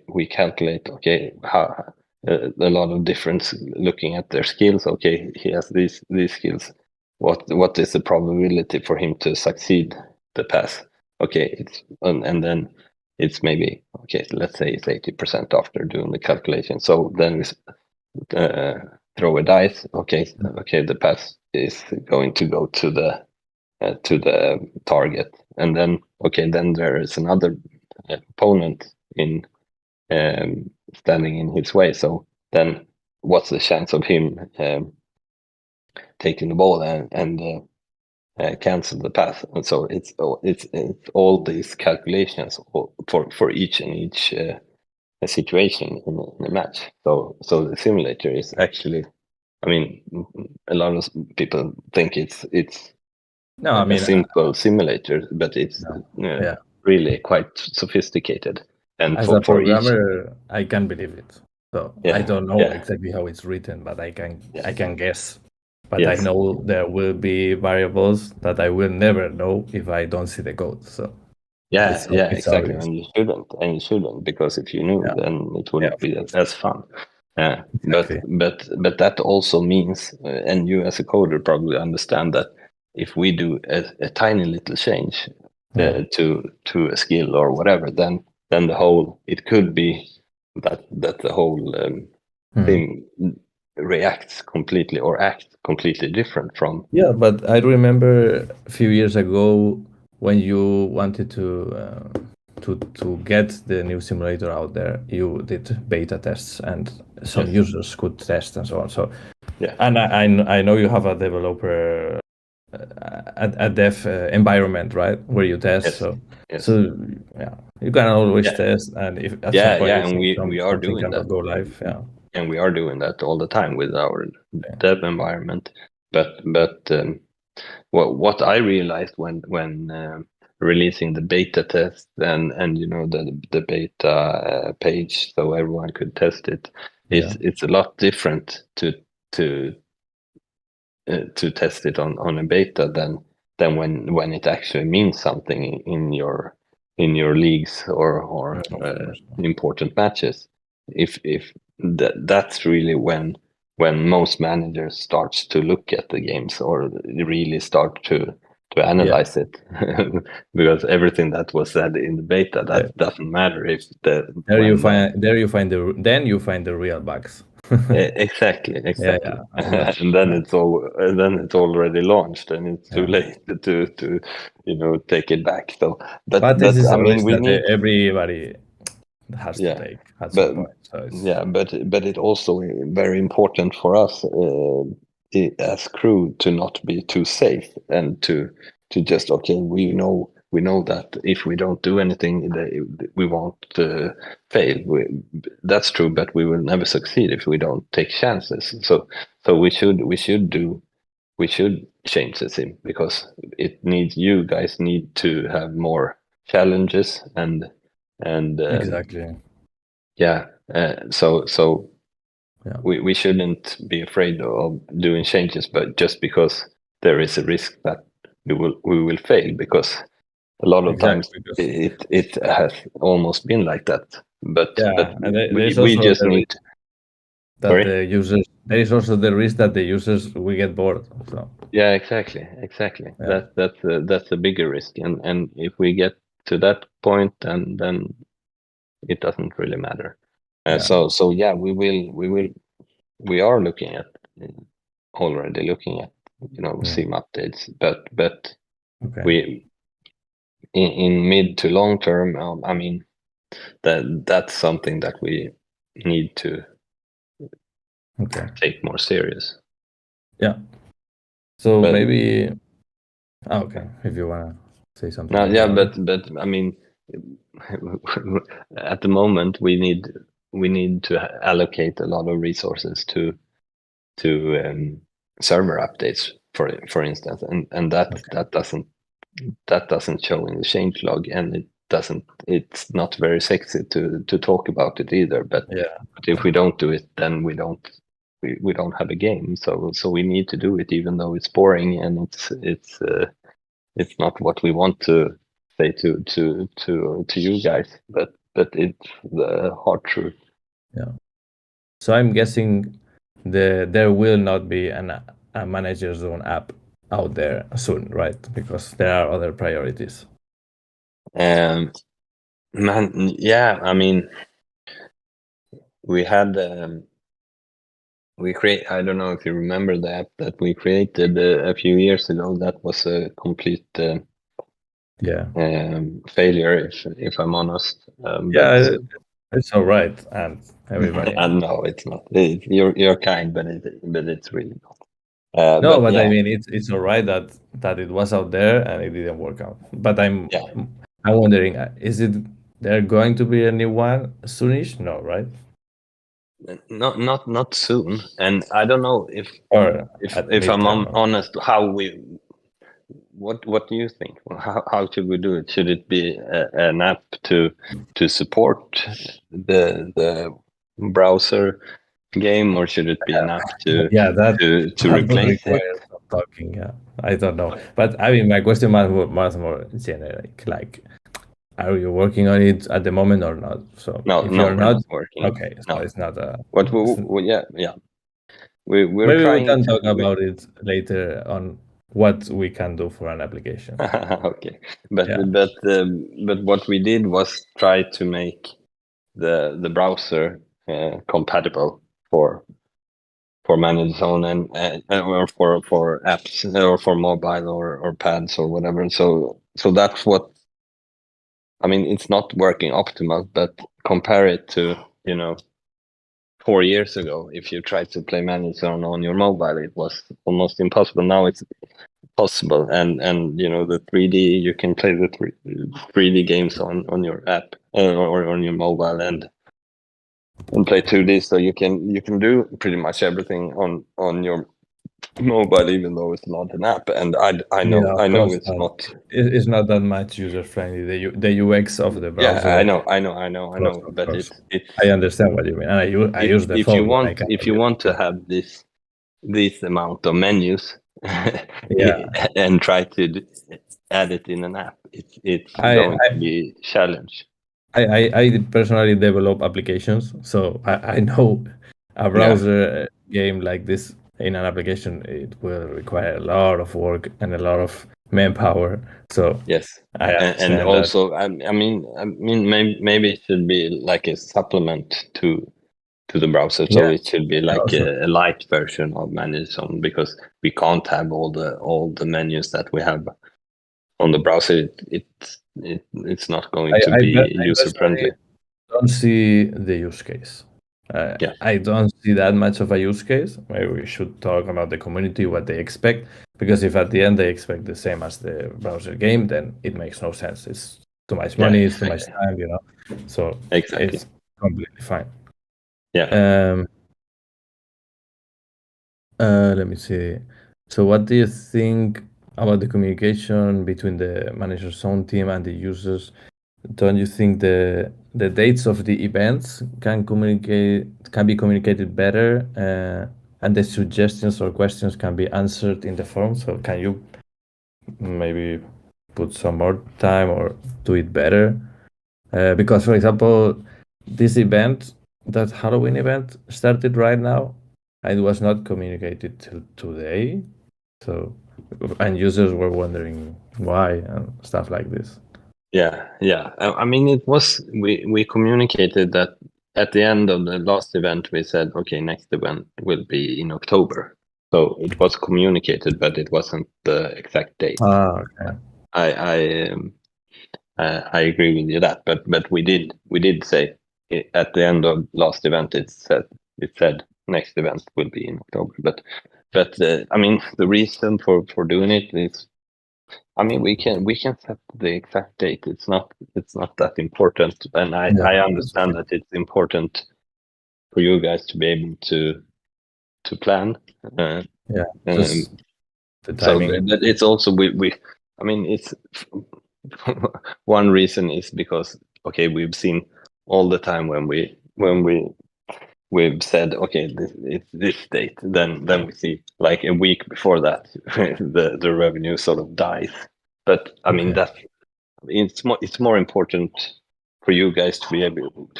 we calculate. Okay, how a lot of difference looking at their skills. Okay, he has these skills. What is the probability for him to succeed the pass? Okay, it's and then it's maybe okay. Let's say it's 80% after doing the calculation. So then we throw a dice. Okay, the pass is going to go to the target, and then then there is another opponent in standing in his way. So then, what's the chance of him taking the ball and cancel the pass? And so it's all these calculations for each situation in a match. So the simulator is actually. I mean, a lot of people think it's No, I mean, a simple simulator, but it's really quite sophisticated. And as a for each, programmer, I can believe it. So I don't know exactly how it's written, but I can guess. But I know there will be variables that I will never know if I don't see the code. So it's exactly, obvious. and you shouldn't, because if you knew, then it wouldn't be as fun. Exactly. But that also means, and you as a coder probably understand that if we do a tiny little change to a skill or whatever, then the whole, it could be that the whole thing reacts completely or acts completely different from. Yeah, but I remember a few years ago when you wanted to get the new simulator out there, you did beta tests and some users could test and so on. So and I know you have a developer a dev environment, right, where you test. So you can always test, and if at some point and we are something doing cannot that. go live, and we are doing that all the time with our dev environment. But what I realized when releasing the beta test and the beta page so everyone could test it, it's a lot different to test it on a beta than when it actually means something in your leagues or important matches. If that's really when most managers starts to look at the games or really start to analyze it, because everything that was said in the beta doesn't matter if you find the real bugs. Exactly. And then it's already launched, and it's too late to take it back. So, but this is I a mean, risk we that need everybody has to take at some point. So but it also very important for us as crew to not be too safe and to just we know that if we don't do anything we won't fail. That's true, but we will never succeed if we don't take chances. So we should change the sim, because you guys need to have more challenges and exactly. So we shouldn't be afraid of doing changes, but just because there is a risk that we will fail, because a lot of times it has almost been like that. But we just need that the users. There is also the risk that the users will get bored. So exactly. That's a bigger risk, and if we get to that point, then it doesn't really matter. We are already looking at sim updates, but we in mid to long term, I mean that's something that we need to take more serious. Yeah. So maybe if you wanna say something. But I mean, at the moment we need to allocate a lot of resources to server updates, for instance, and that doesn't show in the change log, and it's not very sexy to talk about it either. But if we don't do it, then we don't have a game. So we need to do it, even though it's boring and it's not what we want to say to you guys, but it's the hard truth. So I'm guessing there will not be a Managerzone app out there soon, right? Because there are other priorities. I mean, we had I don't know if you remember the app that we created a few years ago. That was a complete failure, if I'm honest. It's all right, and everybody. No, it's not. You're kind, but it's really not. But I mean, it's all right that it was out there and it didn't work out. But I'm wondering, is there going to be a new one soonish? No, right? Not soon. And I don't know if I'm honest, what do you think? How should we do it? Should it be an app to support the browser game, or should it be an app to replace it? Talking, I don't know. But I mean, my question was more generic. Like, are you working on it at the moment or not? So no, you're not working. Okay, so it's not a. We're maybe trying we can talk about it later on what we can do for an application. Okay, but what we did was try to make the browser compatible for Managerzone and or for apps or for mobile or pads or whatever. So that's what I mean. It's not working optimal, but compare it to 4 years ago. If you tried to play Managerzone on your mobile, it was almost impossible. Now it's possible, and the 3D, you can play the 3D games on your app or on your mobile, and play 2D. So you can do pretty much everything on your mobile, even though it's not an app. And I know Of course it's not. not. It's not that much user friendly. The UX of the browser. Yeah, I know. Of But course. it's. I understand what you mean. And I use the If phone when I can. you want to have this amount of menus, Yeah. and try to add it in an app, it's I- going I- to be a challenge. I personally develop applications, so I know a browser game like this in an application, it will require a lot of work and a lot of manpower. So Yes, I and understand that. also I mean maybe it should be like a supplement to the browser, so Yeah. it should be like Also, a light version of Managerzone, because we can't have all the menus that we have on the browser. It's not going to be I user friendly. personally don't see the use case. Yeah. I don't see that much of a use case. Maybe we should talk about the community, what they expect, because if at the end they expect the same as the browser game, then it makes no sense. It's too much money, it's too much time, So Exactly. it's completely fine. Yeah. Let me see. So what do you think about the communication between the Managerzone team and the users? Don't you think the dates of the events can be communicated better, and the suggestions or questions can be answered in the forum? So can you maybe put some more time or do it better? Because, for example, this event, that Halloween event, started right now. It was not communicated till today, so and users were wondering why and stuff like this. Yeah. I mean, it was we communicated that at the end of the last event. We said, okay, next event will be in October. So it was communicated, but it wasn't the exact date. Okay. I agree with you that, but we did say at the end of last event it said next event will be in October. But I mean, the reason for doing it is, I mean, we can set the exact date. It's not that important, and I Yeah, understand that it's important for you guys to be able to plan. Yeah, Um, just the so, timing. but it's also we. I mean, it's one reason is because, okay, we've seen all the time when we've said, okay, it's this date, then we see like a week before that the revenue sort of dies. But I mean, Okay. it's more important for you guys to be able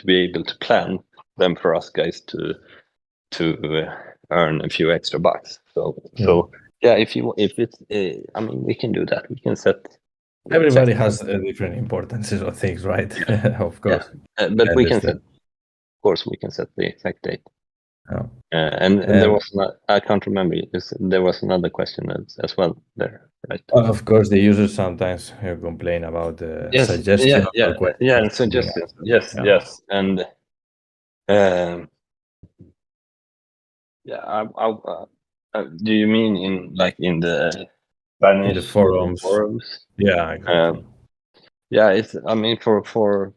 to plan than for us guys to earn a few extra bucks. So yeah, if it's I mean, we can do that. We can set the Everybody exact- has different importances of things, right? Of course. but I we can set, understand. of course, we can set the exact date. Oh. And there was I can't remember. There was another question as well there, right? Well, of course, the users sometimes complain about the suggestion or questions. and suggestions. Yeah. Yes, and yeah. Do you mean in the Spanish In the forums. Yeah, exactly. Yeah, it's. I mean, for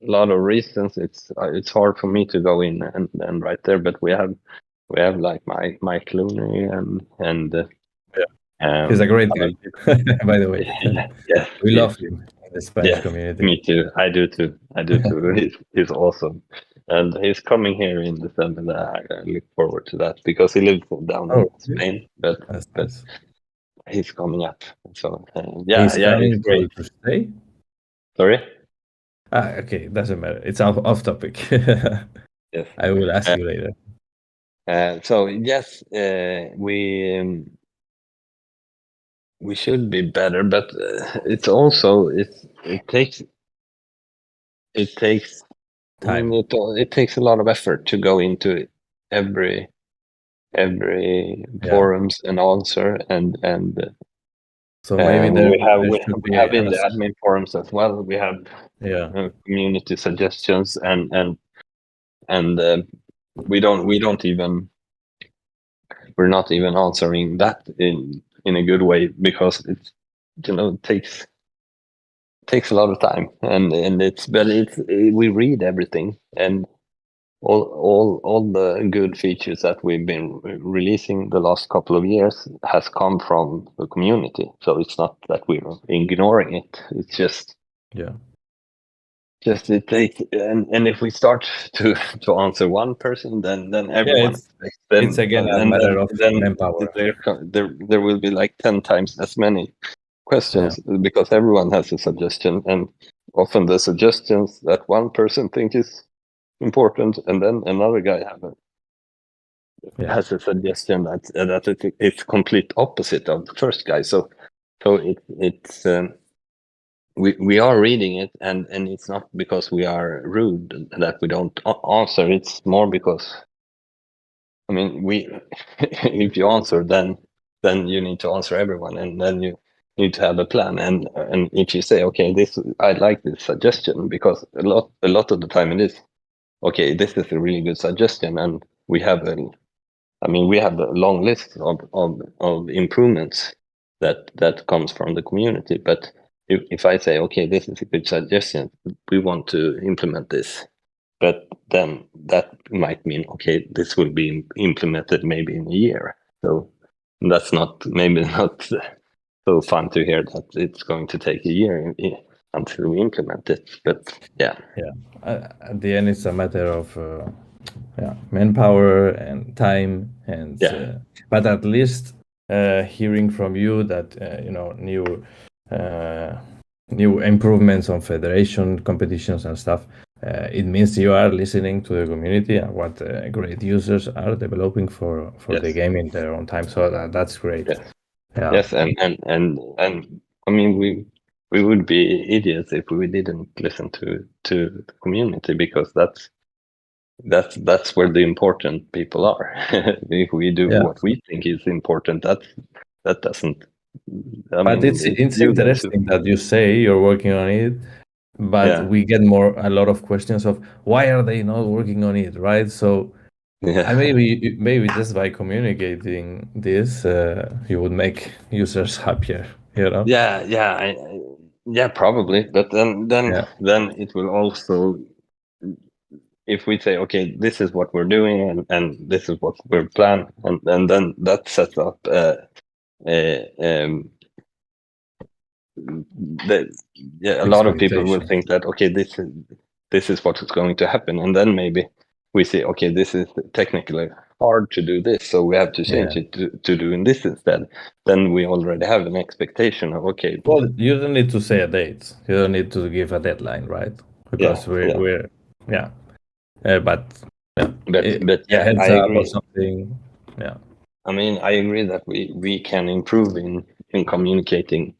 a lot of reasons, it's hard for me to go in and write there. But we have like Mike Clooney and He's a great guy, by the way. yes, We love him in the Spanish yes, community. me too. I do too. He's awesome, and he's coming here in December. I look forward to that because he lives down in Spain, but That's nice. he's coming up. So He's yeah, coming it's great. to stay. Sorry. Okay, doesn't matter. It's off topic. Yes. I will ask you later. So yes, we should be better, but it's also it takes Time. I mean, it takes a lot of effort to go into every forums and answer and So maybe we have should be in the admin forums as well. We have community suggestions and we're not even answering that in a good way because it's takes a lot of time and we read everything and all the good features that we've been releasing the last couple of years has come from the community. So it's not that we're ignoring it. It's just Yeah. it takes, and if we start to answer one person, then everyone expects them, it's again a and matter of then manpower. there will be like 10 times as many questions because everyone has a suggestion, and often the suggestions that one person thinks is important, and then another guy has a suggestion that it's complete opposite of the first guy. So it's we are reading it, and it's not because we are rude that we don't answer. It's more because, I mean, if you answer, then you need to answer everyone, and then you need to have a plan. And if you say, okay, I like this suggestion, because a lot of the time it is, okay, this is a really good suggestion, and we have a long list of improvements that comes from the community. But if I say, okay, this is a good suggestion, we want to implement this, but then that might mean, okay, this will be implemented maybe in a year. So that's maybe not so fun to hear that it's going to take a year until we implement it. But yeah. At the end, it's a matter of manpower and time, and but at least hearing from you that new improvements on federation competitions and stuff, it means you are listening to the community and what great users are developing for the game in their own time. So that's great. Yes, and I mean, we would be idiots if we didn't listen to the community, because that's where the important people are. If we do what we think is important, that doesn't. But it's interesting that you say you're working on it, but we get a lot of questions of why are they not working on it, right? So maybe just by communicating this, you would make users happier, you know? Yeah, probably. But then it will also, if we say, okay, this is what we're doing, and this is what we're planning, and then that sets up a lot of people will think that, okay, this is what is going to happen, and then maybe we say, okay, this is technically hard to do this, so we have to change it to doing this instead. Then we already have an expectation of, okay. Well, you don't need to say a date. You don't need to give a deadline, right? Because we're but heads I up agree. or something. Yeah. I mean, I agree that we can improve in communicating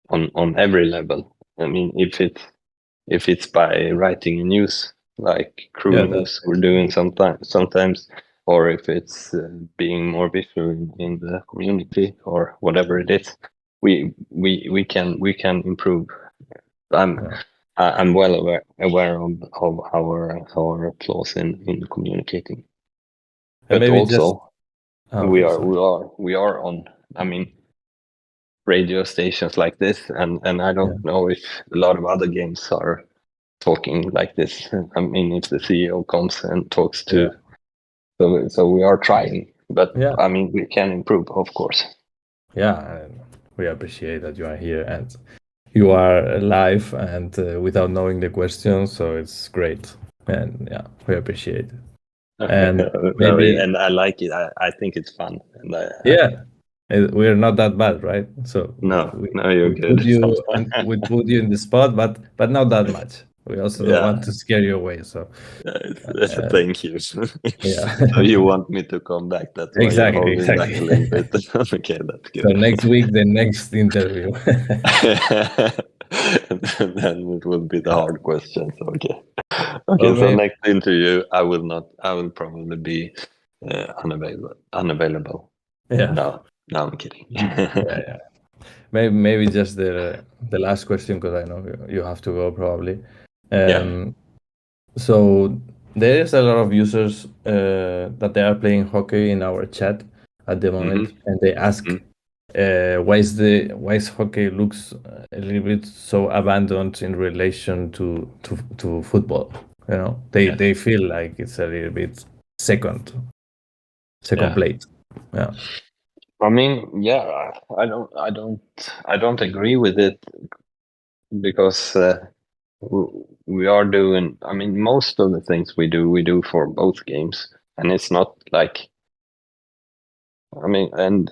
on every level. I mean, if it's by writing news, like crew news we're doing sometimes, or if it's being more visual in the community, or whatever it is, we can improve. I'm well aware of our flaws in communicating, And but maybe also we are on, I mean, radio stations like this, and I don't know if a lot of other games are talking like this. I mean, if the CEO comes and talks to, so we are trying, but I mean, we can improve, of course. Yeah, we appreciate that you are here and you are live and without knowing the questions, so it's great. And we appreciate it. And maybe, and I like it. I think it's fun. And we're not that bad, right? So you're good. We put you in the spot, but not that much. We also don't want to scare you away. So thank you. So you want me to come back? That's why you're holding back a little bit. Okay, that's good. So next week, the next interview. Then it will be the hard questions. Okay. So next interview, I will probably be unavailable. No, I'm kidding. Maybe just the last question, because I know you have to go probably. So there is a lot of users that they are playing hockey in our chat at the moment, and they ask why is hockey looks a little bit so abandoned in relation to football. You know, they Yes. they feel like it's a little bit second Yeah. plate. Yeah. I mean, yeah, I don't agree with it because we are doing. I mean, most of the things we do for both games, and it's not like. I mean, and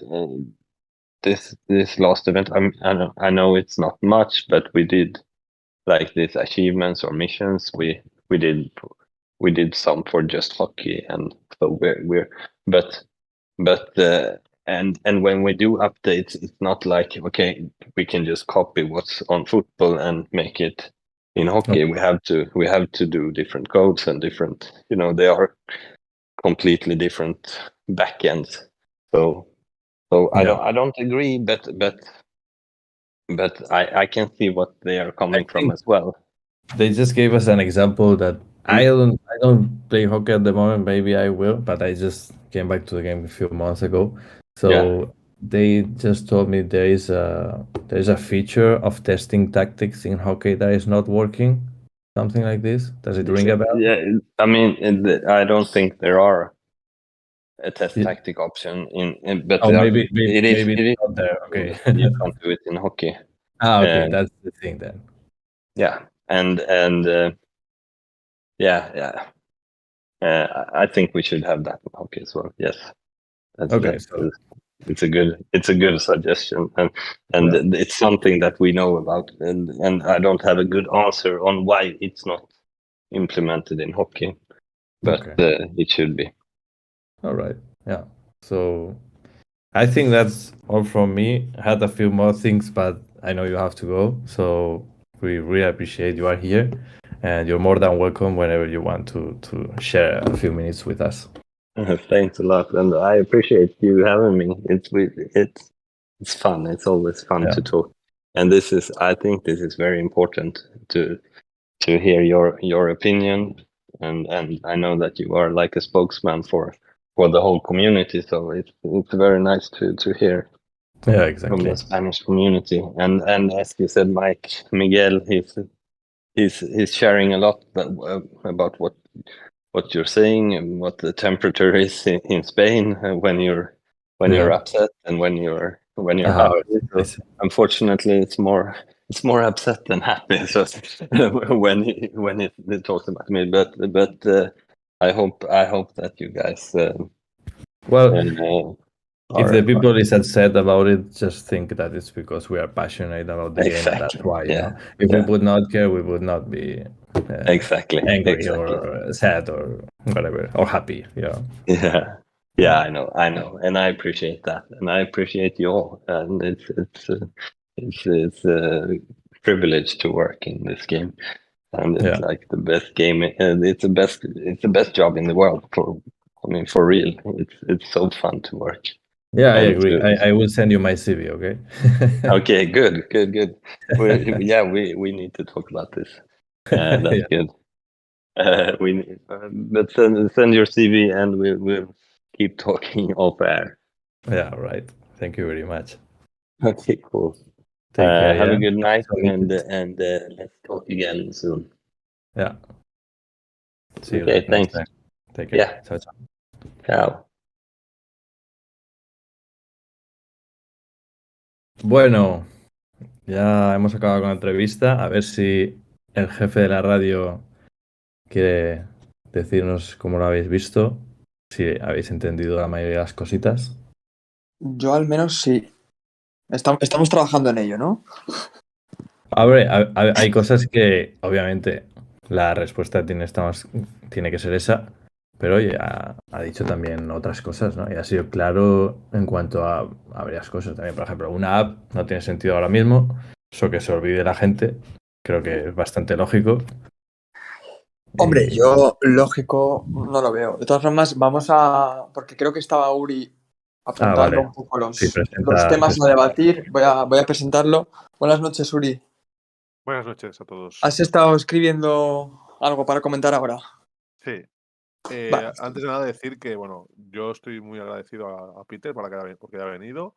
this last event, I know it's not much, but we did like these achievements or missions. We did some for just hockey, and so we're but but and when we do updates, it's not like okay, we can just copy what's on football and make it in hockey. Okay. We have to do different codes and different, they are completely different backends. So Yeah. I don't agree, but I can see what they are I coming from think as well. they just gave us an example that I don't play hockey at the moment. Maybe I will, but I just came back to the game a few months ago. Yeah. So they just told me there is a feature of testing tactics in hockey that is not working. Something like this. Does it ring a bell? Yeah, I mean, I don't think there are a test It- tactic option but oh, there are, maybe maybe maybe it it's is not there. true Okay. that you can't do it in hockey. Okay, Uh, that's the thing then. yeah, and yeah, yeah. I think we should have that in hockey as well. Yes, Okay, that's so it's a good suggestion, and yeah. it's something that we know about, and I don't have a good answer on why it's not implemented in hockey, but Okay. it should be. All right. Yeah. So I think that's all from me. I had a few more things, but I know you have to go. So we really appreciate you are here, and you're more than welcome whenever you want to share a few minutes with us. Thanks a lot, and I appreciate you having me. It's fun. It's always fun Yeah. to talk, and I think this is very important to hear your opinion, and I know that you are like a spokesman for the whole community. So it's very nice to hear Yeah. from Exactly. the Spanish community, and as you said, Miguel, he's sharing a lot about what you're saying and what the temperature is in Spain when you're Yeah. upset and when you're Ah, happy. I So see. unfortunately, it's more upset than happy. So when he talks about me, but I hope that you guys Well, uh, if the are people is upset about it, just think that it's because we are passionate about the game, and that's exactly, why, yeah, If we yeah, would not care, we would not be angry exactly. or sad or whatever, or happy, Yeah, yeah, I know, and I appreciate that, and I appreciate you all, and it's a privilege to work in this game, and it's Yeah. like the best game, and it's the best job in the world I mean, for real. It's so fun to work, Yeah, I and agree. I will send you my CV, okay? okay, good. Yeah, we need to talk about this. That's Yeah. good. But send your CV, and we'll keep talking off air. Yeah, right. Thank you very much. Okay, cool. Take care, Have yeah. a good night, So and let's talk again soon. yeah. See you Okay, next thanks. time. Take care. Yeah, Ciao, ciao. ciao. Bueno, ya hemos acabado con la entrevista. A ver si el jefe de la radio quiere decirnos cómo lo habéis visto, si habéis entendido la mayoría de las cositas. Yo al menos sí. Estamos trabajando en ello, ¿no? A ver, hay cosas que obviamente la respuesta tiene que ser esa, pero oye, ha dicho también otras cosas, ¿no? Y ha sido claro en cuanto a varias cosas también. Por ejemplo, una app no tiene sentido ahora mismo, eso que se olvide la gente, creo que es bastante lógico. Hombre, Y, yo lógico no lo veo. De todas formas, porque creo que estaba Uri apuntando vale. un poco Sí, los temas a presenta. debatir. Voy a presentarlo. Buenas noches, Uri. Buenas noches a todos. ¿Has estado escribiendo algo para comentar ahora? Sí, Vale. antes de nada decir que, bueno, yo estoy muy agradecido a Peter porque ha venido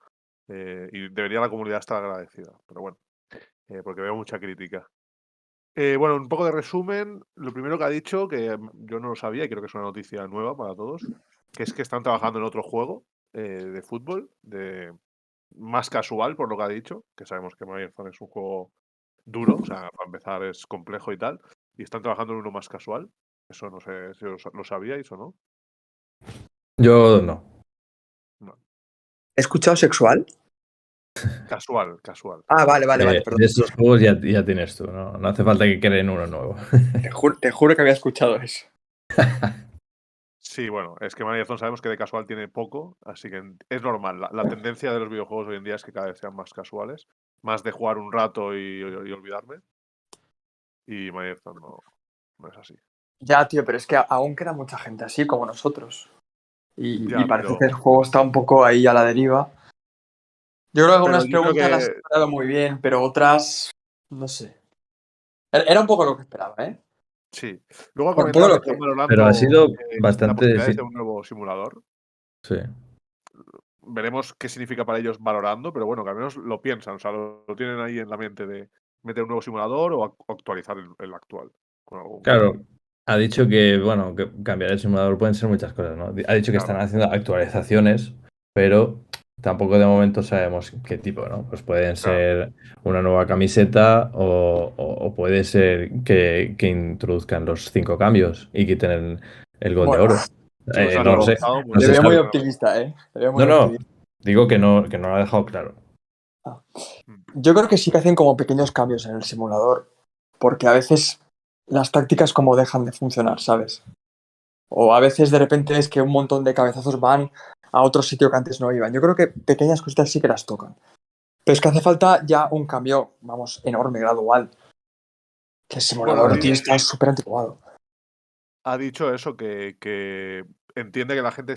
y debería la comunidad estar agradecida, pero bueno, porque veo mucha crítica. Bueno, un poco de resumen. Lo primero que ha dicho, que yo no lo sabía y creo que es una noticia nueva para todos, que es que están trabajando en otro juego de fútbol, más casual, por lo que ha dicho, que sabemos que Managerzone es un juego duro, o sea, para empezar es complejo y tal, y están trabajando en uno más casual. Eso no sé si lo sabíais o no. Yo no. No. ¿He escuchado sexual? Casual, casual. Ah, vale, perdón. De estos juegos ya tienes tú, ¿no? No hace falta que creen uno nuevo. Te juro que había escuchado eso. Sí, bueno, es que Managerzone sabemos que de casual tiene poco, así que es normal. La tendencia de los videojuegos hoy en día es que cada vez sean más casuales, más de jugar un rato y olvidarme. Y Managerzone no es así. Ya, tío, pero es que aún queda mucha gente así como nosotros. Y Ya, parece que el juego está un poco ahí a la deriva. Yo creo que pero algunas yo creo preguntas las he que esperado muy bien, pero otras, no sé. Era un poco lo que esperaba, ¿eh? sí. Luego ha Bueno, un poco comentado que lo están que... Pero ha valorando sido la bastante. posibilidad de Sí. hacer un nuevo simulador. Sí. Veremos qué significa para ellos valorando, pero bueno, que al menos lo piensan, o sea, lo tienen ahí en la mente de meter un nuevo simulador o actualizar el actual con algún cambio. Claro, ha dicho que, bueno, que cambiar el simulador pueden ser muchas cosas, ¿no? Ha dicho que están Claro, haciendo actualizaciones, pero tampoco de momento sabemos qué tipo, ¿no? Pues pueden claro. ser una nueva camiseta o puede ser que introduzcan los 5 cambios y quiten el gol de Bueno, oro. Si hubiese No lo sé, actualizado, no pues le se veo muy sabe. optimista, ¿eh? Le veo muy No, no, optimista. digo que no lo ha dejado claro. mm, Yo creo que sí que hacen como pequeños cambios en el simulador, porque a veces las tácticas como dejan de funcionar, ¿sabes? O a veces de repente es que un montón de cabezazos van a otro sitio que antes no iban. Yo creo que pequeñas cositas sí que las tocan. Pero es que hace falta ya un cambio, vamos, enorme, gradual. Que el bueno, simulador, tío, está súper anticuado. ha dicho eso, que entiende que la gente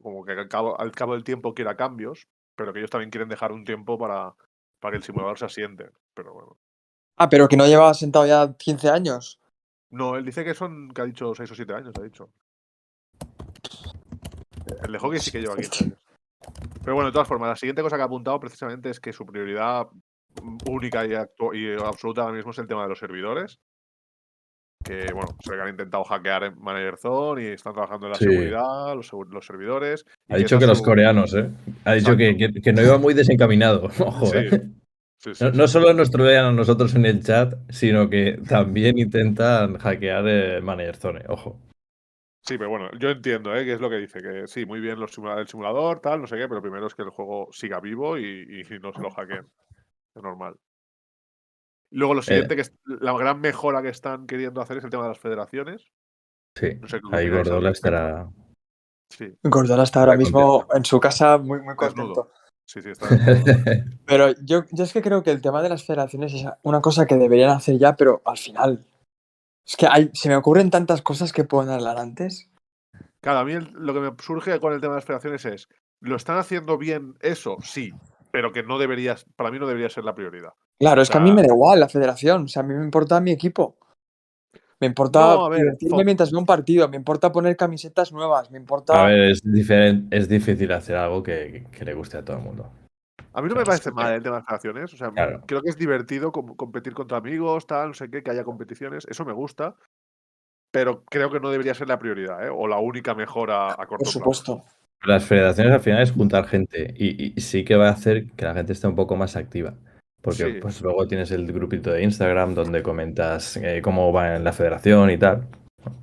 como que al cabo del tiempo quiera cambios, pero que ellos también quieren dejar un tiempo para que el simulador se asiente. Pero bueno. Ah, pero que no llevaba sentado ya 15 años. No, él dice que ha dicho 6 o 7 años, ha dicho. El de hockey sí que lleva 15 años. Pero bueno, de todas formas, la siguiente cosa que ha apuntado precisamente es que su prioridad única y absoluta ahora mismo es el tema de los servidores. Que bueno, se ve que han intentado hackear en Managerzone y están trabajando en la Sí, seguridad, los servidores, ha y que dicho esa es que los su. coreanos, ¿eh? Ha dicho Exacto. que no iba muy desencaminado, ojo, Sí, ¿eh? sí, sí, No, sí. no solo nos trolean a nosotros en el chat, sino que también intentan hackear el Managerzone, ojo. Sí, pero bueno, yo entiendo, ¿eh? Que es lo que dice, que sí, muy bien el simulador, tal, no sé qué, pero primero es que el juego siga vivo y no se lo hackeen. Es normal. Luego lo Eh, siguiente, la gran mejora que están queriendo hacer es el tema de las federaciones. sí, No sé qué ahí opináis al Gordola respecto. estará, Sí, Gordon está ahora estará contento. mismo en su casa muy, muy desnudo. contento. Sí, sí, está desnudo. Pero yo es que creo que el tema de las federaciones es una cosa que deberían hacer ya, pero al final. Es que se me ocurren tantas cosas que pueden hablar antes. Claro, a mí lo que me surge con el tema de las federaciones es, ¿lo están haciendo bien eso? Sí, pero que no deberías, para mí no debería ser la prioridad. Claro, O es que a mí sea, me da igual la federación. O sea, a mí me importa mi equipo. Me importa no, a ver, divertirme mientras veo un partido. Me importa poner camisetas nuevas. Me A importa. ver, es difícil hacer algo que le guste a todo el mundo. a mí O no sea, me es parece mal el tema de las federaciones. O sea, claro. creo que es divertido competir contra amigos, tal, no sé qué, que haya competiciones. Eso me gusta, pero creo que no debería ser la prioridad, ¿eh? O la única mejora a Por corto plazo. supuesto. Las federaciones al final es juntar gente y sí que va a hacer que la gente esté un poco más activa. Porque Sí, pues luego tienes el grupito de Instagram donde comentas cómo va en la federación y tal.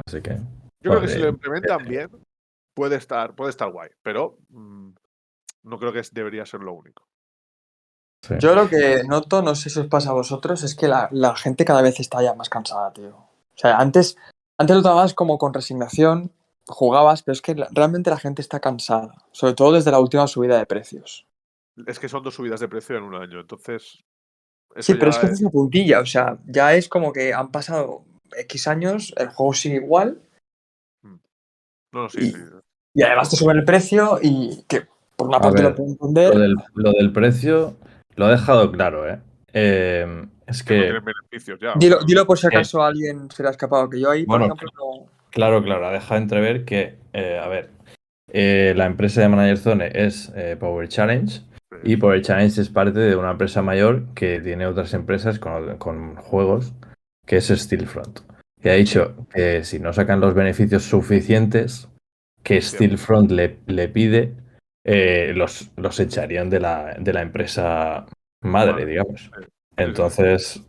Así que, yo creo bueno, que si lo implementan bien, puede estar guay, pero no creo que debería ser lo único. sí. Yo lo que noto, no sé si os pasa a vosotros, es que la gente cada vez está ya más cansada, tío. O sea, antes lo tomabas como con resignación, jugabas, pero es que realmente la gente está cansada. Sobre todo desde la última subida de precios. Es que son 2 subidas de precio en un año, entonces Sí, eso pero es ya que esa es es. la puntilla. O sea, ya es como que han pasado X años, el juego sigue igual mm. No, sí, y, sí. y además te suben el precio y que por una A parte lo ver, puedo entender. lo del precio lo ha dejado claro, ¿eh? Es Que no que, tienen beneficios ya, o sea, Dilo por si eh, acaso a alguien se le ha escapado, que yo ahí, por bueno, ejemplo, no... claro, ha dejado entrever que, a ver, la empresa de Managerzone es Power Challenge y eso. Power Challenge es parte de una empresa mayor que tiene otras empresas con juegos que es Steelfront. Y ha dicho que si no sacan los beneficios suficientes que Steelfront le pide, los echarían de la empresa madre, digamos. Sí. Entonces,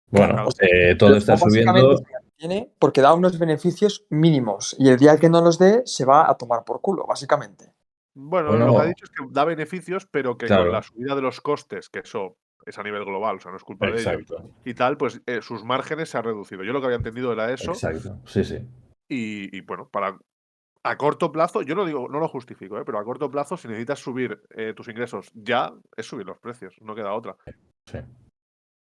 bueno, Claro, todo está básicamente subiendo. se mantiene porque da unos beneficios mínimos y el día que no los dé se va a tomar por culo, básicamente. Bueno, lo que ha Bueno, dicho es que da beneficios, pero que con la claro, subida de los costes, que eso es a nivel global, o sea, no es culpa de ellos, exacto, y tal, pues sus márgenes se han reducido. Yo lo que había entendido era eso, exacto, sí, sí. y bueno, a corto plazo, yo no digo, no lo justifico, pero a corto plazo, si necesitas subir tus ingresos ya, es subir los precios, no queda otra. Sí.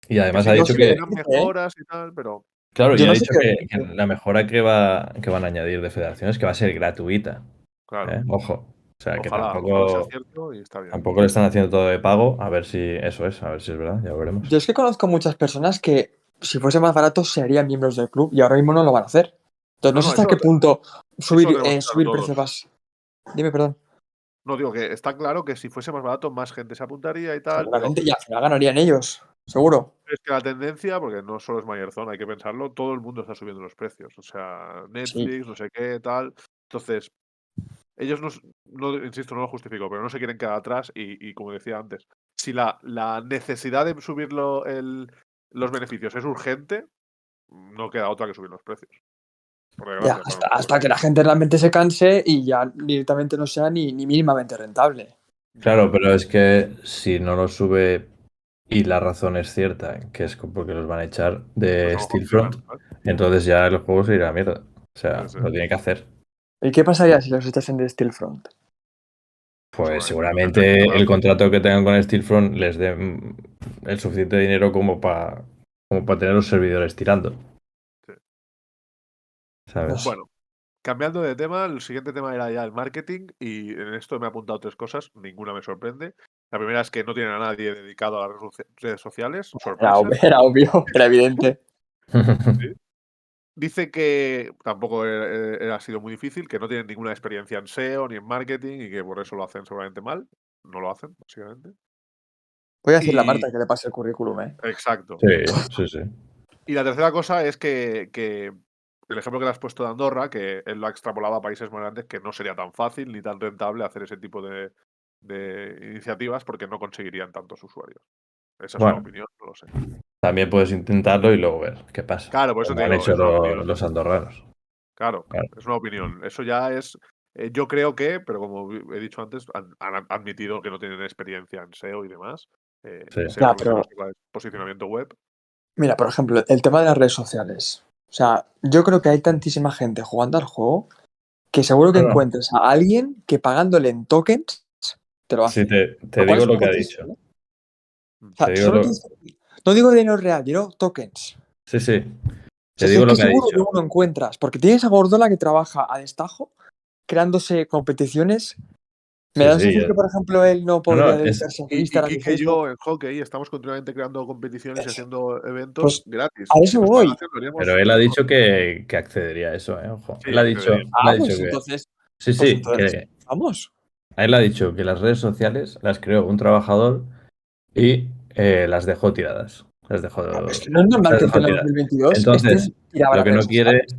Y Que además sí, ha que No dicho sé se qué que, pedirán decirte, ¿eh? mejoras y tal, pero claro, Yo y ha no sé dicho qué que decirte. la mejora que van a añadir de federaciones que va a ser gratuita. claro, Ojo. O sea, que ojalá sea cierto y está bien. tampoco le están haciendo todo de pago. A ver si eso es, a ver si es verdad, ya lo veremos. Yo es que conozco muchas personas que, si fuese más barato, se harían miembros del club y ahora mismo no lo van a hacer. Entonces, no No, sé no, hasta qué punto eso lo subir, tenemos claro subir precios todos. vas. Dime, perdón. No, digo que está claro que si fuese más barato, más gente se apuntaría y tal, pero Seguramente, y al final ganarían ellos, seguro. es que la tendencia, porque no solo es Managerzone, hay que pensarlo, todo el mundo está subiendo los precios. O sea, Sí. Netflix, no sé qué, tal. Entonces, ellos insisto, no lo justifico, pero no se quieren quedar atrás y como decía antes, si la necesidad de subir los beneficios es urgente, no queda otra que subir los precios. Por Ya, desgracia, para hasta nosotros. que la gente realmente se canse y ya directamente no sea ni mínimamente rentable. Ya, Claro, pero es que si no lo sube y la razón es cierta, que es porque los van a echar pues de a lo mejor tiran, Steelfront, ¿sabes? entonces ya el juego se irá a mierda. O Sí, sea, sí, lo tiene que hacer. ¿Y qué pasaría si los echasen de Steelfront? Pues seguramente lo tendrán que seguramente pagar. el contrato que tengan con Steelfront les dé el suficiente dinero como para tener los servidores tirando, Sí. No ¿sabes? sé. Bueno, cambiando de tema, el siguiente tema era ya el marketing y en esto me he apuntado tres cosas, ninguna me sorprende. La primera es que no tienen a nadie dedicado a las redes sociales, sorpresa. Era obvio, era evidente. Sí. Dice que tampoco ha sido muy difícil, que no tienen ninguna experiencia en SEO ni en marketing y que por eso lo hacen seguramente mal. No lo hacen, básicamente. Voy a decirle a Y Marta que le pase el currículum, ¿eh? exacto. Sí, sí, sí. Y la tercera cosa es que el ejemplo que le has puesto de Andorra, que él lo ha extrapolado a países más grandes, que no sería tan fácil ni tan rentable hacer ese tipo de iniciativas porque no conseguirían tantos usuarios. Esa es una Bueno, opinión, no lo sé. también puedes intentarlo y luego ver qué pasa, Claro, por eso te como han digo, hecho es una opinión. los andorranos. Claro, Claro, es una opinión. Eso ya es. Yo creo que, pero como he dicho antes, han admitido que no tienen experiencia en SEO y demás. sí. SEO Ya, lo que no pero es posicionamiento web. mira, por ejemplo, el tema de las redes sociales. O sea, yo creo que hay tantísima gente jugando al juego que seguro que No, no. encuentres a alguien que pagándole en tokens te lo Sí, hace. te Lo cual digo es lo que ha putísimo, dicho. ¿no? Mm. O sea, Te digo solo lo. tienes no digo dinero real, dinero tokens. Sí, sí. O Te sea, si digo es lo que que ha seguro que dicho. uno encuentras, porque tienes a Gordola que trabaja a destajo creándose competiciones. Me Sí, da la sí. sensación que, por ejemplo, él no No, no, podría dedicarse a Y Instagram y Kike y Facebook. yo en hockey estamos continuamente creando competiciones y Es- haciendo eventos Pues gratis. a Si eso nos voy. pagasen, lo pero haríamos él ha mejor. dicho que accedería a eso, ojo. Sí, accedería. Él ha Ah, dicho que. Sí, pues sí, entonces, que vamos. a él ha dicho que las redes sociales las creó un trabajador y las dejó tiradas. Es que no es normal Las que en dejó pleno tiradas. 2022 Entonces, estén tiradas lo las que redes no quiere, sociales.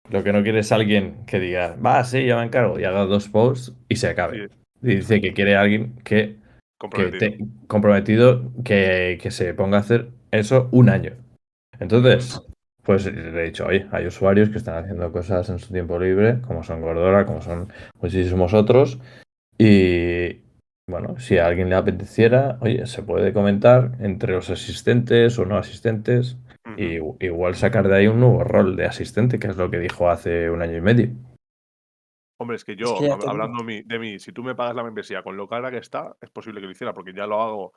lo que no quiere es alguien que diga, va, sí, yo me encargo, y haga dos posts y se acabe. Sí, Y dice que exacto. quiere alguien que Comprometido. esté comprometido, que se ponga a hacer eso un año. Ujú. Entonces, pues le he dicho, oye, hay usuarios que están haciendo cosas en su tiempo libre, como son Gordora, como son muchísimos otros, y bueno, si a alguien le apeteciera, oye, se puede comentar entre los asistentes o no asistentes, y Ujú. igual sacar de ahí un nuevo rol de asistente, que es lo que dijo hace un año y medio. Hombre, es que Es que yo, ya te digo. hablando de mí, si tú me pagas la membresía con lo cara que está, es posible que lo hiciera, porque ya lo hago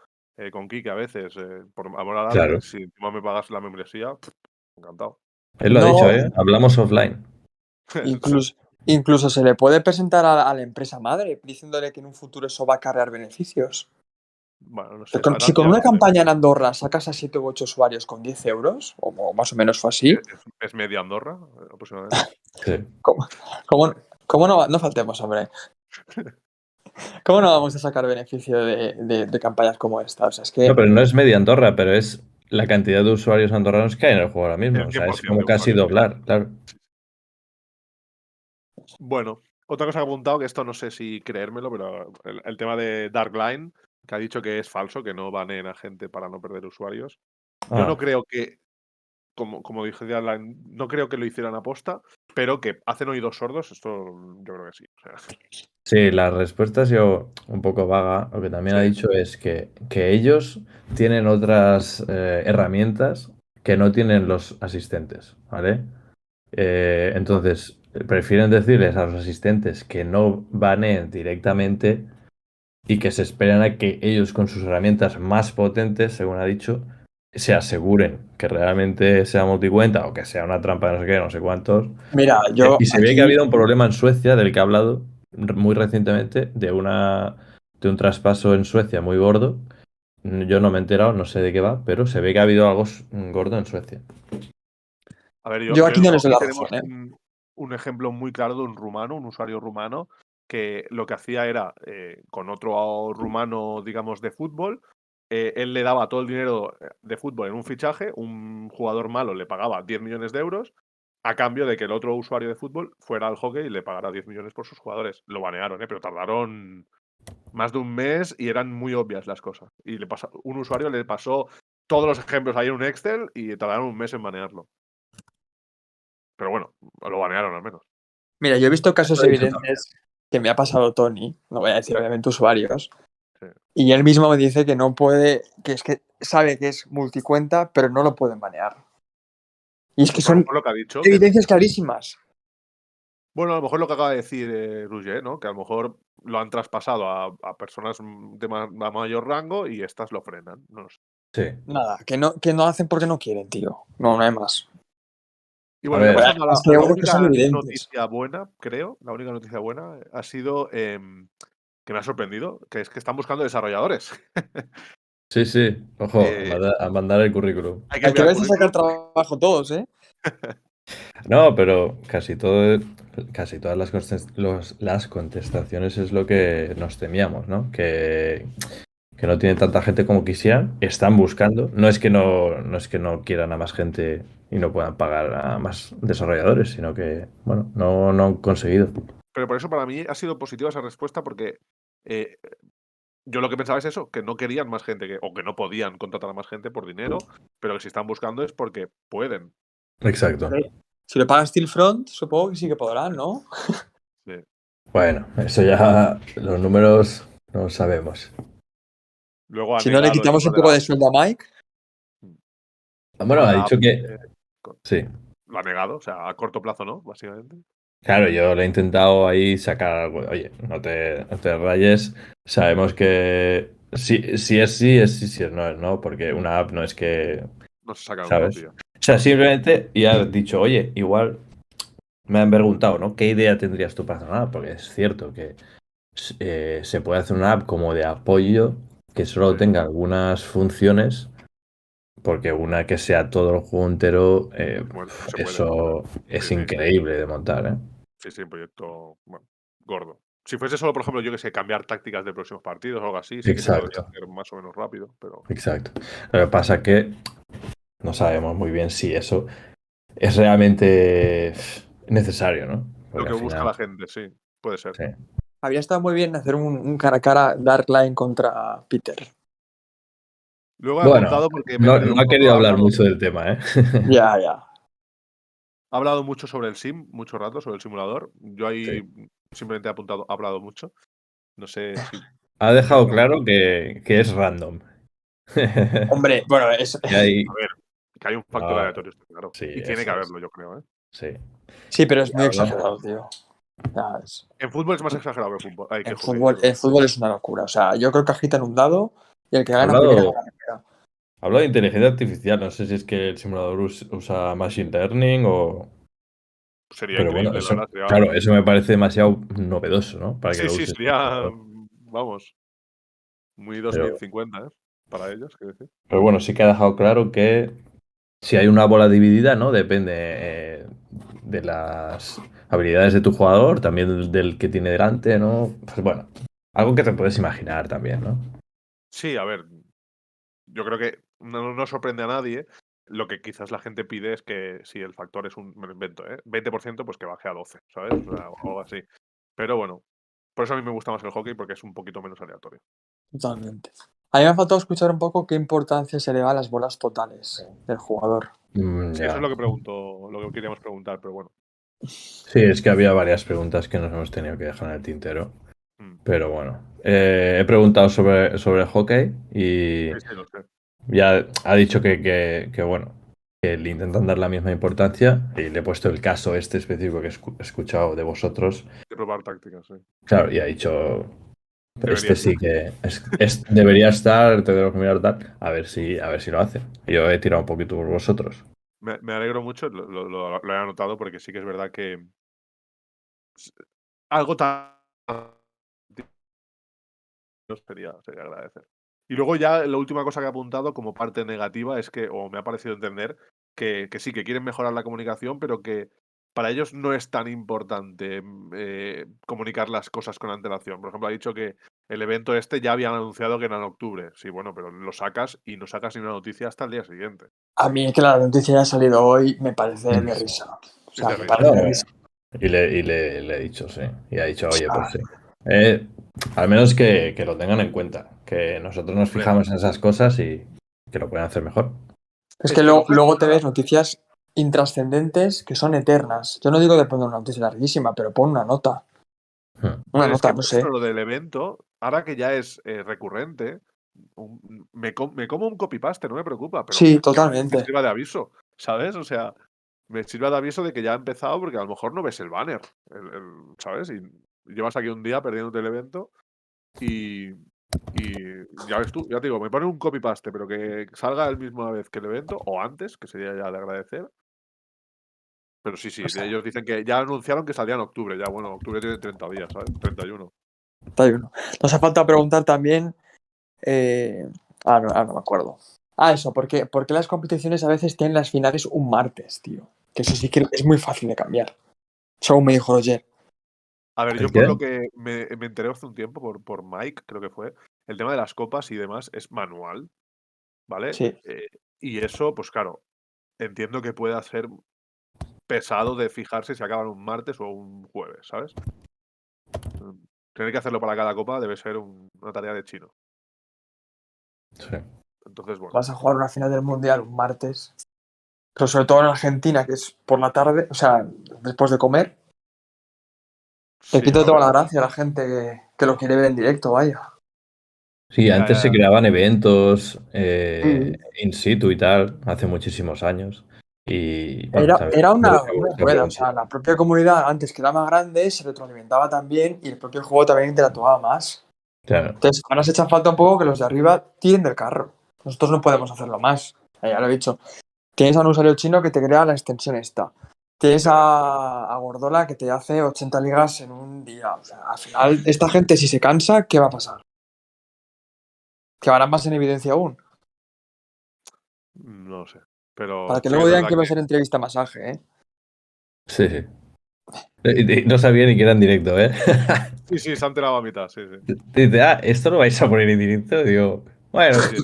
con Kike a veces, por amor al arte. Claro. Si encima me pagas la membresía, encantado. Él lo ha dicho, No, ¿eh? Hablamos offline. incluso, incluso se le puede presentar a la empresa madre diciéndole que en un futuro eso va a cargar beneficios. Bueno, no sé, Pero si con ya una lo veremos. campaña en Andorra sacas a 7 u 8 usuarios con 10 euros, o más o menos fue así, Es media Andorra, aproximadamente. Sí. ¿cómo, cómo, cómo no faltemos, hombre? ¿Cómo no vamos a sacar beneficio de campañas como esta? O sea, es No, que pero no es media Andorra, pero es la cantidad de usuarios andorranos que hay en el juego ahora mismo. El O sea, es 100% como de casi usuarios. doblar, claro. Bueno, otra cosa que ha apuntado, que esto no sé si creérmelo, pero el tema de Darkline, que ha dicho que es falso, que no baneen a gente para no perder usuarios. Yo no Ah, creo que, como dije Darkline, no creo que lo hicieran aposta, pero que hacen oídos sordos, esto yo creo que sí. O sea, sí, la respuesta ha sido un poco vaga. Lo que también ha sí. dicho es que ellos tienen otras herramientas que no tienen los asistentes, ¿vale? Entonces, prefieren decirles a los asistentes que no baneen directamente y que se esperen a que ellos con sus herramientas más potentes, según ha dicho, se aseguren que realmente sea multicuenta o que sea una trampa de no sé qué, no sé cuántos. Mira, yo Y se ve que ha aquí, habido un problema en Suecia del que he hablado muy recientemente de un traspaso en Suecia muy gordo. Yo no me he enterado, no sé de qué va, pero se ve que ha habido algo gordo en Suecia. A ver, yo yo aquí en no les doy hockey la tenemos razón, ¿eh? un ejemplo muy claro de un rumano, un usuario rumano, que lo que hacía era, con otro rumano, digamos, de fútbol, él le daba todo el dinero de fútbol en un fichaje, un jugador malo le pagaba 10 millones de euros, a cambio de que el otro usuario de fútbol fuera al hockey y le pagara 10 millones por sus jugadores. Lo banearon, pero tardaron más de un mes y eran muy obvias las cosas. Y un usuario le pasó todos los ejemplos ahí en un Excel y tardaron un mes en banearlo. Pero bueno, lo banearon al menos. Mira, yo he visto Eso casos ha dicho también. evidentes que me ha pasado Tony, no voy a decir obviamente usuarios, Sí. y él mismo me dice que no puede, que es que sabe que es multicuenta, pero no lo pueden banear. Y es que Pues a lo son mejor lo que ha dicho, evidencias clarísimas. bueno, a lo mejor lo que acaba de decir Roger, ¿no? Que a lo mejor lo han traspasado a personas de mayor rango y estas lo frenan. No lo sé. Sí. Nada, que no hacen porque no quieren, tío. No, no hay más. Y A bueno, ya ver, pasando a Es a que la creo que son única evidentes. noticia buena, creo, la única noticia buena ha sido que me ha sorprendido, que es que están buscando desarrolladores. sí, sí. Ojo, Eh, a mandar el currículum. hay que Hay que enviar verse a sacar currículum. trabajo todos, ¿eh? No, pero casi todas las contestaciones es lo que nos temíamos, ¿no? Que no tiene tanta gente como quisieran, están buscando. No es que no quieran a más gente y no puedan pagar a más desarrolladores, sino que, bueno, no han conseguido. Pero por eso para mí ha sido positiva esa respuesta porque eh, yo lo que pensaba es eso, que no querían más gente, o que no podían contratar a más gente por dinero, pero que si están buscando es porque pueden. Exacto. Hombre, si lo paga Steelfront, supongo que sí que podrán, ¿no? Sí. Bueno, eso ya los números no sabemos. Luego ha Si no le negado el quitamos tema un de poco la de sueldo a Mike. Bueno, lo de ha la dicho app, que co- sí. lo ha negado, o sea, a corto plazo no, básicamente. Claro, yo le he intentado ahí sacar algo. Oye, no te rayes. Sabemos que si es sí, es sí, si es no, es no, porque una app no es que, No se saca un ¿sabes? día. O sea, simplemente y ha dicho, oye, igual me han preguntado, ¿no? ¿Qué idea tendrías tú para hacer una app? Porque es cierto que se puede hacer una app como de apoyo que solo Sí, tenga algunas funciones, porque una que sea todo el juego entero, bueno, se puede. eso es Sí, sí, increíble de montar, ¿eh? sí, sí, un proyecto, bueno, gordo. Si fuese solo, por ejemplo, yo que sé, cambiar tácticas de próximos partidos o algo así, sí que se podría Exacto, hacer más o menos rápido, pero exacto. Lo que pasa que no sabemos muy bien si eso es realmente necesario, ¿no? lo Porque que al busca final, la gente, sí, puede ser. sí. Habría estado muy bien hacer un cara a cara Darkline contra Peter. Luego he Bueno, apuntado porque me he perdido no un ha poco, querido hablar mucho del tema, ¿eh? Ya, ya. ha hablado mucho sobre el sim, mucho rato, sobre el simulador. Yo Sí. ahí simplemente he hablado mucho. No sé si Ha quieres dejado hablar. claro que es random. Hombre, bueno, es. Que hay... A ver, que hay un factor No, aleatorio, está claro. sí, Y tiene que eso es. haberlo, yo creo, ¿eh? Sí. Sí, pero Y es muy habla- exagerado, tío. Ya, En fútbol es más exagerado que fútbol. Hay que hockey, es En verdad. fútbol es una locura. O sea, yo creo que agitan un dado y el que ha gana primera hablado, gana primera. ha hablado de inteligencia artificial. No sé si es que el simulador usa Machine Learning o... Sería Pero bueno, increíble, la eso, verdad. Sería... claro, eso me parece demasiado novedoso, ¿no? Para que Sí, lo sí, uses. sería, vamos, muy Pero, 2050, ¿eh? Para ellos, quiero decir. pero bueno, sí que ha dejado claro que si hay una bola dividida, ¿no? Depende de las habilidades de tu jugador, también del que tiene delante, ¿no? Pues bueno, algo que te puedes imaginar también, ¿no? Sí, a ver, yo creo que no sorprende a nadie. Lo que quizás la gente pide es que si el factor es me lo invento, 20%, pues que baje a 12, ¿sabes? O sea, o algo así. Pero bueno, por eso a mí me gusta más el hockey porque es un poquito menos aleatorio. Totalmente. A mí me ha faltado escuchar un poco qué importancia se le da a las bolas totales del jugador. Sí, eso Ya. es lo que pregunto, lo que queríamos preguntar, pero bueno. Sí, es que había varias preguntas que nos hemos tenido que dejar en el tintero. Mm. Pero bueno, he preguntado sobre el hockey y Sí, sí, lo sé. ya ha dicho que bueno, que le intentan dar la misma importancia y le he puesto el caso este específico que he escuchado de vosotros. De probar tácticas, sí. Claro, y ha dicho, Debería este sí estar. que debería estar, tendremos que mirar tal, a ver si lo hace. Yo he tirado un poquito por vosotros. Me alegro mucho, lo he anotado porque sí que es verdad que algo tan sería agradecer. Y luego ya la última cosa que he apuntado como parte negativa es que, o me ha parecido entender, que sí, que quieren mejorar la comunicación, pero que para ellos no es tan importante comunicar las cosas con antelación. Por ejemplo, ha dicho que el evento este ya habían anunciado que era en octubre. Sí, bueno, pero lo sacas y no sacas ni una noticia hasta el día siguiente. A mí que la noticia haya salido hoy me parece de risa. O Es sea, de me risa. parece de No, risa. le he dicho, sí. Y ha dicho, oye, pues sí. Al menos que lo tengan en cuenta, que nosotros nos Hombre, fijamos en esas cosas y que lo pueden hacer mejor. Es es que que no luego cuesta te nada. ves noticias intrascendentes que son eternas. Yo no digo de poner una noticia larguísima, pero pon una nota. Hmm. Una Pero es que, nota, no por ejemplo, sé. lo del evento, ahora que ya es recurrente, me como un copy-paste, no me preocupa, pero Sí, me totalmente. sirva de aviso, ¿sabes? O sea, me sirva de aviso de que ya ha empezado porque a lo mejor no ves el banner, ¿sabes? Y llevas aquí un día perdiéndote el evento y, y ya ves tú, ya te digo, me ponen un copy-paste, pero que salga el mismo vez que el evento, o antes, que sería ya de agradecer. Pero sí, O sea, ellos dicen que ya anunciaron que salía en octubre, ya bueno, octubre tiene 30 días, ¿sabes? 31. 31. Nos ha faltado preguntar también. No me acuerdo. Eso, ¿por qué las competiciones a veces tienen las finales un martes, tío? Que eso sí que es muy fácil de cambiar. Según me dijo Roger. A ver, ¿El yo por qué? lo que me enteré hace un tiempo por Mike, creo que fue, el tema de las copas y demás es manual, ¿vale? Sí. Y eso, pues claro, entiendo que pueda ser pesado de fijarse si acaban un martes o un jueves, ¿sabes? Tener que hacerlo para cada copa debe ser una tarea de chino. Sí. Entonces, bueno, Vas a jugar una final del Mundial un martes. Pero sobre todo en Argentina, que es por la tarde, o sea, después de comer. Te sí, quito a toda ver. la gracia a la gente que lo quiere ver en directo, vaya. Sí, Ya, antes ya, se ya. creaban eventos Mm. in situ y tal, hace muchísimos años. Y bueno, Era, también era me una, gusta una esta rueda, o pregunta. sea, la propia comunidad antes que era más grande se retroalimentaba también y el propio juego también interactuaba más. Claro, Entonces, ahora se echa falta un poco que los de arriba tiren del carro. Nosotros no podemos hacerlo más. Ya lo he dicho. Tienes a un usuario chino que te crea la extensión esta. Tienes Ya ves. a Gordola que te hace 80 ligas en un día. O sea, al final, esta gente, si se cansa, ¿qué va a pasar? Que van más en evidencia aún. No lo sé. Pero Para que sí que luego es digan verdad que va a que. ser entrevista masaje, ¿eh? sí, sí. No sabía ni que era en directo, ¿eh? Sí, sí, se han enterado a mitad, sí, sí. Dice, esto lo vais a poner en directo. Digo, Sí, bueno, sí.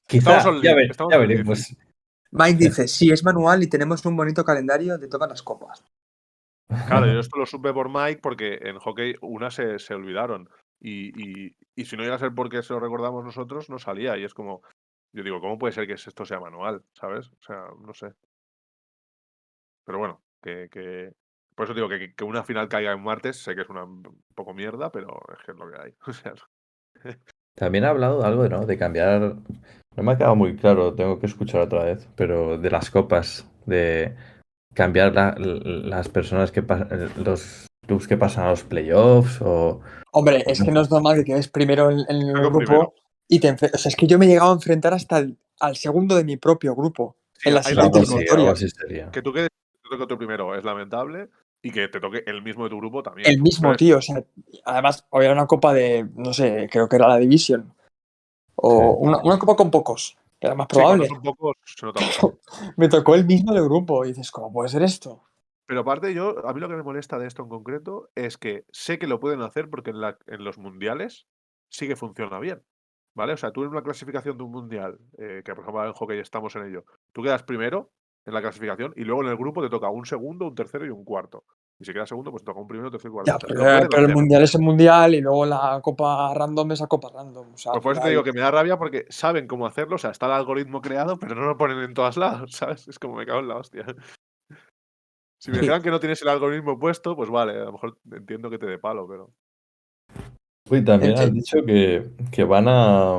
Estamos quizá, on live, estamos ya on live. veremos. Mike dice, sí, es manual y tenemos un bonito calendario de todas las copas. Claro, yo esto lo supe por Mike porque en hockey una se olvidaron. Y si no iba a ser porque se lo recordamos nosotros, no salía. Y es como, yo digo, ¿cómo puede ser que esto sea manual? ¿Sabes? O sea, no sé. Pero bueno, por eso digo que una final caiga en martes, sé que es un poco mierda, pero es que es lo que hay. O sea, También ha hablado algo, ¿no? De cambiar. No me ha quedado muy claro, tengo que escuchar otra vez, pero de las copas, de cambiar las personas los clubs que pasan a los playoffs Hombre, o es no que no sé. es normal que quedes primero en el quedo primero. grupo y o sea, es que yo me he llegado a enfrentar hasta al segundo de mi propio grupo Sí, en las hay las siguientes dos Algo opciones. eliminatorias. así sería. Que tú quedes que te toque otro primero es lamentable y que te toque el mismo de tu grupo también. El Pero mismo es, tío, o sea, además, hoy era una copa de, no sé, creo que era la Division. Sí. O una copa con pocos, que era más sí, cuando probable. son pocos se nota mucho. Me tocó el mismo del grupo y dices, ¿cómo puede ser esto? Pero aparte a mí lo que me molesta de esto en concreto es que sé que lo pueden hacer porque en los mundiales sí que funciona bien, ¿vale? O sea, tú en una clasificación de un mundial, que por ejemplo en hockey estamos en ello, tú quedas primero en la clasificación y luego en el grupo te toca un segundo, un tercero y un cuarto. Y si quedas segundo, pues te toca un primero, tercero y cuarto. Ya, Lo pueden pero el hacer. mundial es el mundial y luego la copa random es la copa random. O sea, Pues al por eso te final. digo que me da rabia porque saben cómo hacerlo, o sea, está el algoritmo creado, pero no lo ponen en todos lados, ¿sabes? Es como me cago en la hostia. Si me Sí. dijeran que no tienes el algoritmo puesto, pues vale, a lo mejor entiendo que te dé palo, pero. Uy, En también has fin. dicho que van a...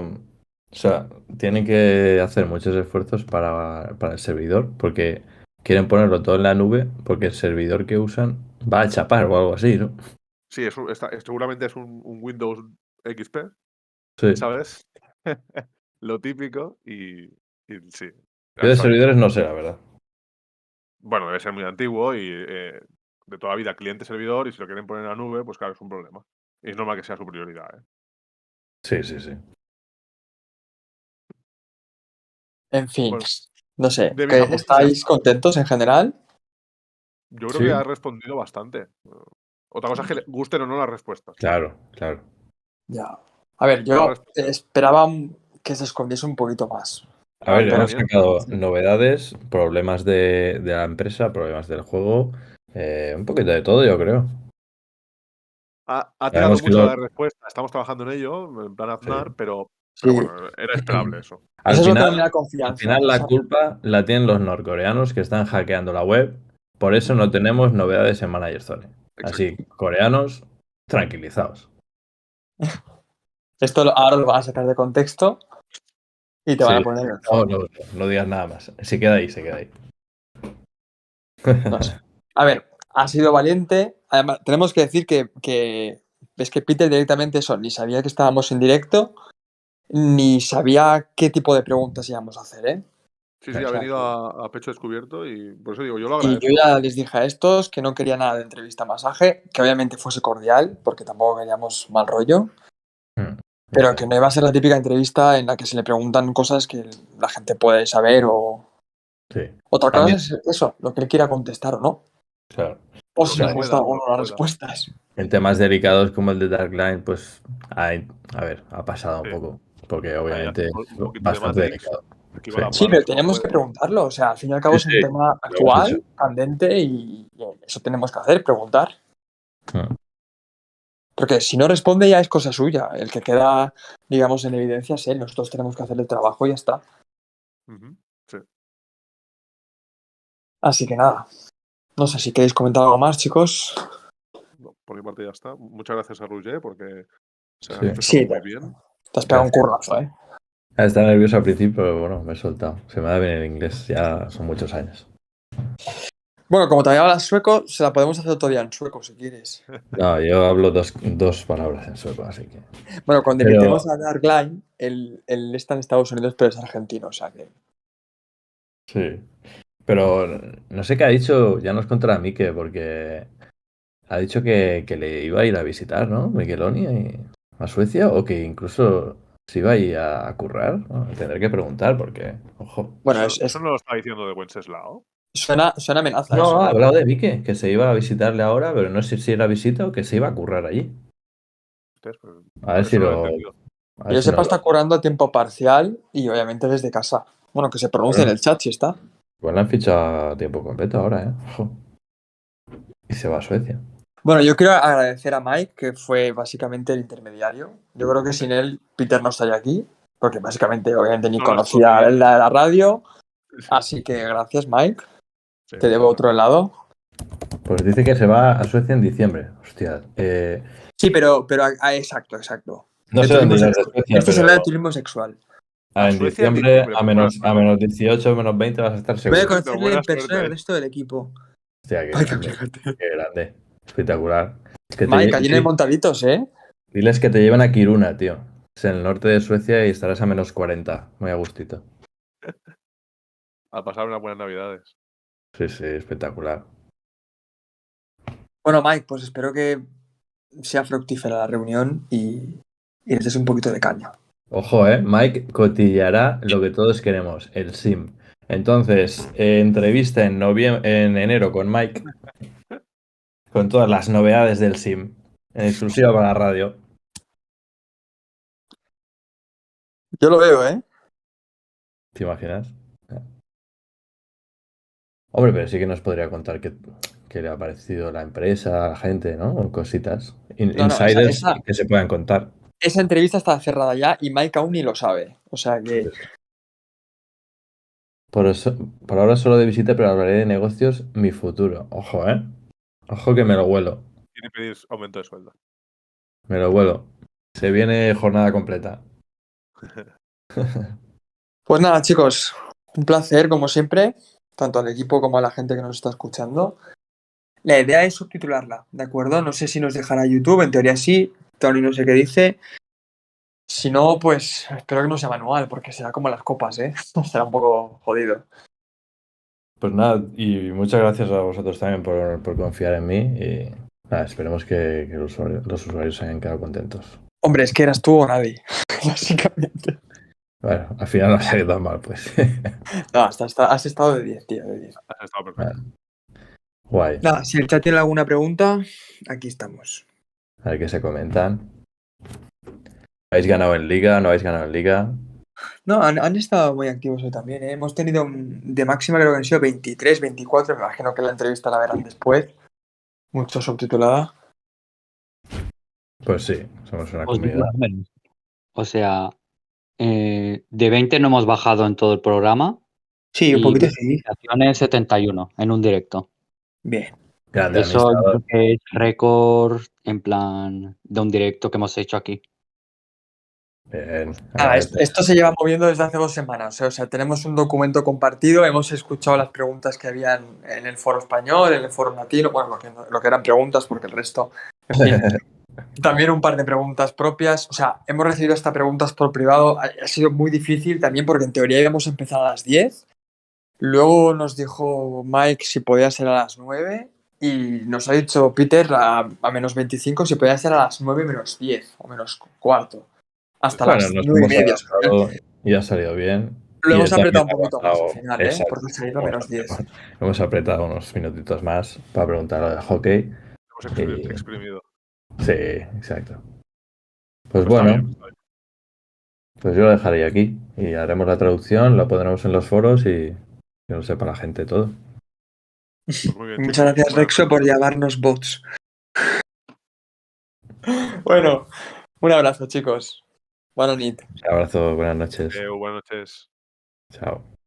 O sea, tienen que hacer muchos esfuerzos para el servidor, porque quieren ponerlo todo en la nube, porque el servidor que usan va a chapar o algo así, ¿no? Sí, seguramente es un Windows XP, Sí. ¿sabes? Lo típico y sí. Yo Ya de sabes. servidores no sé, la verdad. Bueno, debe ser muy antiguo y de toda la vida cliente-servidor, y si lo quieren poner en la nube, pues claro, es un problema. Y es normal que sea su prioridad, ¿eh? Sí, sí, sí. En fin. Bueno, No sé. de mis ¿Que apuntes ya estáis está. contentos en general? Yo creo que Sí, ha respondido bastante. Otra cosa es que le gusten o no las respuestas. claro, claro. Ya. A ver, Pero ha yo respondido. esperaba que se escondiese un poquito más. A ver, Yo Pero hemos también. sacado novedades, problemas de la empresa, problemas del juego, un poquito de todo, yo creo. Ha tirado Sabemos que mucho lo... la respuesta. Estamos trabajando en ello, en plan Sí. Aznar, pero sí. bueno, era esperable eso. Eso Al es lo que no final, me da al confianza. final la culpa la tienen los norcoreanos que están hackeando la web. Por eso no tenemos novedades en Managerzone. Así, Exacto. coreanos, tranquilizados. Esto ahora lo van a sacar de contexto y te van Sí, a poner en el no, foco. no digas nada más. Se queda ahí, se queda ahí. No sé. A ver, ha sido valiente. Además, tenemos que decir que ves que Peter directamente eso, ni sabía que estábamos en directo, ni sabía qué tipo de preguntas íbamos a hacer, ¿eh? Sí, sí, O ha sea venido que. a pecho descubierto y por eso digo, yo lo Y yo agradezco. ya les dije a estos que no quería nada de entrevista masaje, que obviamente fuese cordial, porque tampoco queríamos mal rollo, pero que no iba a ser la típica entrevista en la que se le preguntan cosas que la gente puede saber o. Sí, Otra cosa también, es eso, lo que él quiera contestar o no. claro. O Lo si que le pueda, gusta o lo no que las pueda. respuestas. En temas delicados como el de Darkline, pues, a ver, ha pasado un Sí. poco, porque Ahí obviamente es hacemos un poquito de bastante Matrix. delicado. Esquiva Sí, las Sí, pero balas como tenemos que puede. preguntarlo. O sea, al fin y al cabo sí, es un sí, tema lo hemos hecho. actual, candente y eso tenemos que hacer, preguntar. Mm. Porque si no responde ya es cosa suya. El que queda, digamos, en evidencia es él. Nosotros tenemos que hacer el trabajo y ya está. Ujú, sí. Así que nada. No sé si queréis comentar algo más, chicos. No, por mi parte ya está. Muchas gracias a Roger porque se ha Sí, expresado Sí, muy bien. te has pegado un gracias. currazo, ¿eh? Estaba nervioso al principio, pero bueno, me he soltado. Se me da bien el inglés, ya son muchos años. Bueno, como todavía hablas sueco, se la podemos hacer otro día en sueco si quieres. No, yo hablo dos palabras en sueco, así que. Bueno, cuando invitemos Pero a Darkline, él está en Estados Unidos, pero es argentino, o sea que. sí. Pero no sé qué ha dicho, ya nos contará Mike, porque ha dicho que le iba a ir a visitar, ¿no? Micheloni a Suecia, o que incluso se iba a ir a currar. ¿No? Tendré que preguntar, porque, ojo. Bueno, Eso no lo está diciendo de Wenceslao. suena amenaza No, eso, ha ¿eh? hablado de Mike, que se iba a visitarle ahora, pero no sé si era visita o que se iba a currar allí. Ustedes, pues, A ver si eso no lo he lo. entendido. A Que ver yo si sepa, no está lo. curando a tiempo parcial y obviamente desde casa. Bueno, que se pronuncie en Bueno, el chat si está. pues le han fichado a tiempo completo ahora, ¿eh? Ojo. Y se va a Suecia. Bueno, yo quiero agradecer a Mike, que fue básicamente el intermediario. Yo creo que sin él, Peter no estaría aquí, porque básicamente, obviamente, ni No las conocía conseguiría. la radio. Así que gracias, Mike. Sí, Te debo muchas otro gracias. helado. Pues dice que se va a Suecia en diciembre. Hostia. Sí, pero exacto, exacto. No De sé dónde turismo irás de sexual. Suecia, Esto será de pero turismo sexual. A en Suecia en diciembre diciembre, a pues menos, a bueno, menos 18, menos 20 vas a estar Voy a seguro. perfecto, conocerle buena en persona al suerte. resto del equipo. Hostia, qué Ay, qué grande. fíjate. Qué grande. Espectacular. Que Mike, allí no hay montaditos, ¿eh? diles que te lleven a Kiruna, tío. Es en el norte de Suecia y estarás a menos 40. Muy a gustito. A pasar unas buenas navidades. Sí, sí, espectacular. Bueno, Mike, pues espero que sea fructífera la reunión y les des un poquito de caña. Ojo, Mike cotillará lo que todos queremos, el SIM. Entonces, entrevista en enero con Mike, con todas las novedades del SIM, en exclusiva para la radio. Yo lo veo, ¿eh? ¿Te imaginas? Hombre, pero sí que nos podría contar qué le ha parecido la empresa, a la gente, ¿no? O cositas. No, no, esa, Insiders esa, que se puedan contar. esa entrevista está cerrada ya y Mike aún ni lo sabe. O sea que, Por eso, por ahora solo de visita, pero hablaré de negocios, mi futuro. Ojo, ¿eh? Ojo que me lo huelo. Quiere pedir aumento de sueldo. Me lo huelo. Se viene jornada completa. pues nada, chicos, un placer como siempre, tanto al equipo como a la gente que nos está escuchando. La idea es subtitularla, ¿de acuerdo? No sé si nos dejará YouTube, en teoría sí. Tony no sé qué dice. Si no, pues espero que no sea manual, porque será como las copas, ¿eh? Será un poco jodido. Pues nada, y muchas gracias a vosotros también por confiar en mí. Y nada, esperemos que los usuarios se hayan quedado contentos. Hombre, es que eras tú o nadie, básicamente. Bueno, al final no ha salido tan mal, pues. No, has estado de 10, tío, de 10. Has estado perfecto. Guay. Nada, si el chat tiene alguna pregunta, aquí estamos. A ver qué se comentan. ¿Habéis ganado en liga? ¿No habéis ganado en liga? No, han estado muy activos hoy también, ¿eh? Hemos tenido de máxima creo que han sido 23, 24. Me imagino que la entrevista la verán después. Mucho subtitulada. Pues sí, somos una Os digo comunidad. números. O sea, de 20 no hemos bajado en todo el programa Sí, un y poquito sí. visualizaciones 71 en un directo. Bien. Grande Eso yo administrador. creo que es récord en plan de un directo que hemos hecho aquí. Bien, Nada, agradezco. esto se lleva moviendo desde hace 2 semanas, ¿eh? O sea, tenemos un documento compartido, hemos escuchado las preguntas que habían en el foro español, en el foro latino, bueno, lo que eran preguntas, porque el resto, en fin. También un par de preguntas propias. O sea, hemos recibido hasta preguntas por privado. Ha sido muy difícil también porque en teoría íbamos a empezar a las 10. Luego nos dijo Mike si podía ser a las 9. Y nos ha dicho Peter a menos 25 si podía ser a las 9 menos 10 o menos cuarto. Hasta Bueno, las nos 9 y hemos media. O sea, adaptado y ha salido bien. lo Y hemos él también apretado un ha poquito más al aguantado. final, ¿eh? Exacto. Porque ha salido a menos 10. Hemos apretado unos minutitos más para preguntar lo de hockey. Hemos Y exprimido. sí, exacto. Pues Pero está bien, bueno, está bien. pues yo lo dejaré aquí y haremos la traducción, lo pondremos en los foros y que lo sepa la gente todo. Pues muy bien, Muchas chicos. gracias, Buenas Rexo, por noches. llamarnos bots. Bueno, un abrazo, chicos. Buena nit. Un abrazo, buenas noches. Buenas noches. Chao.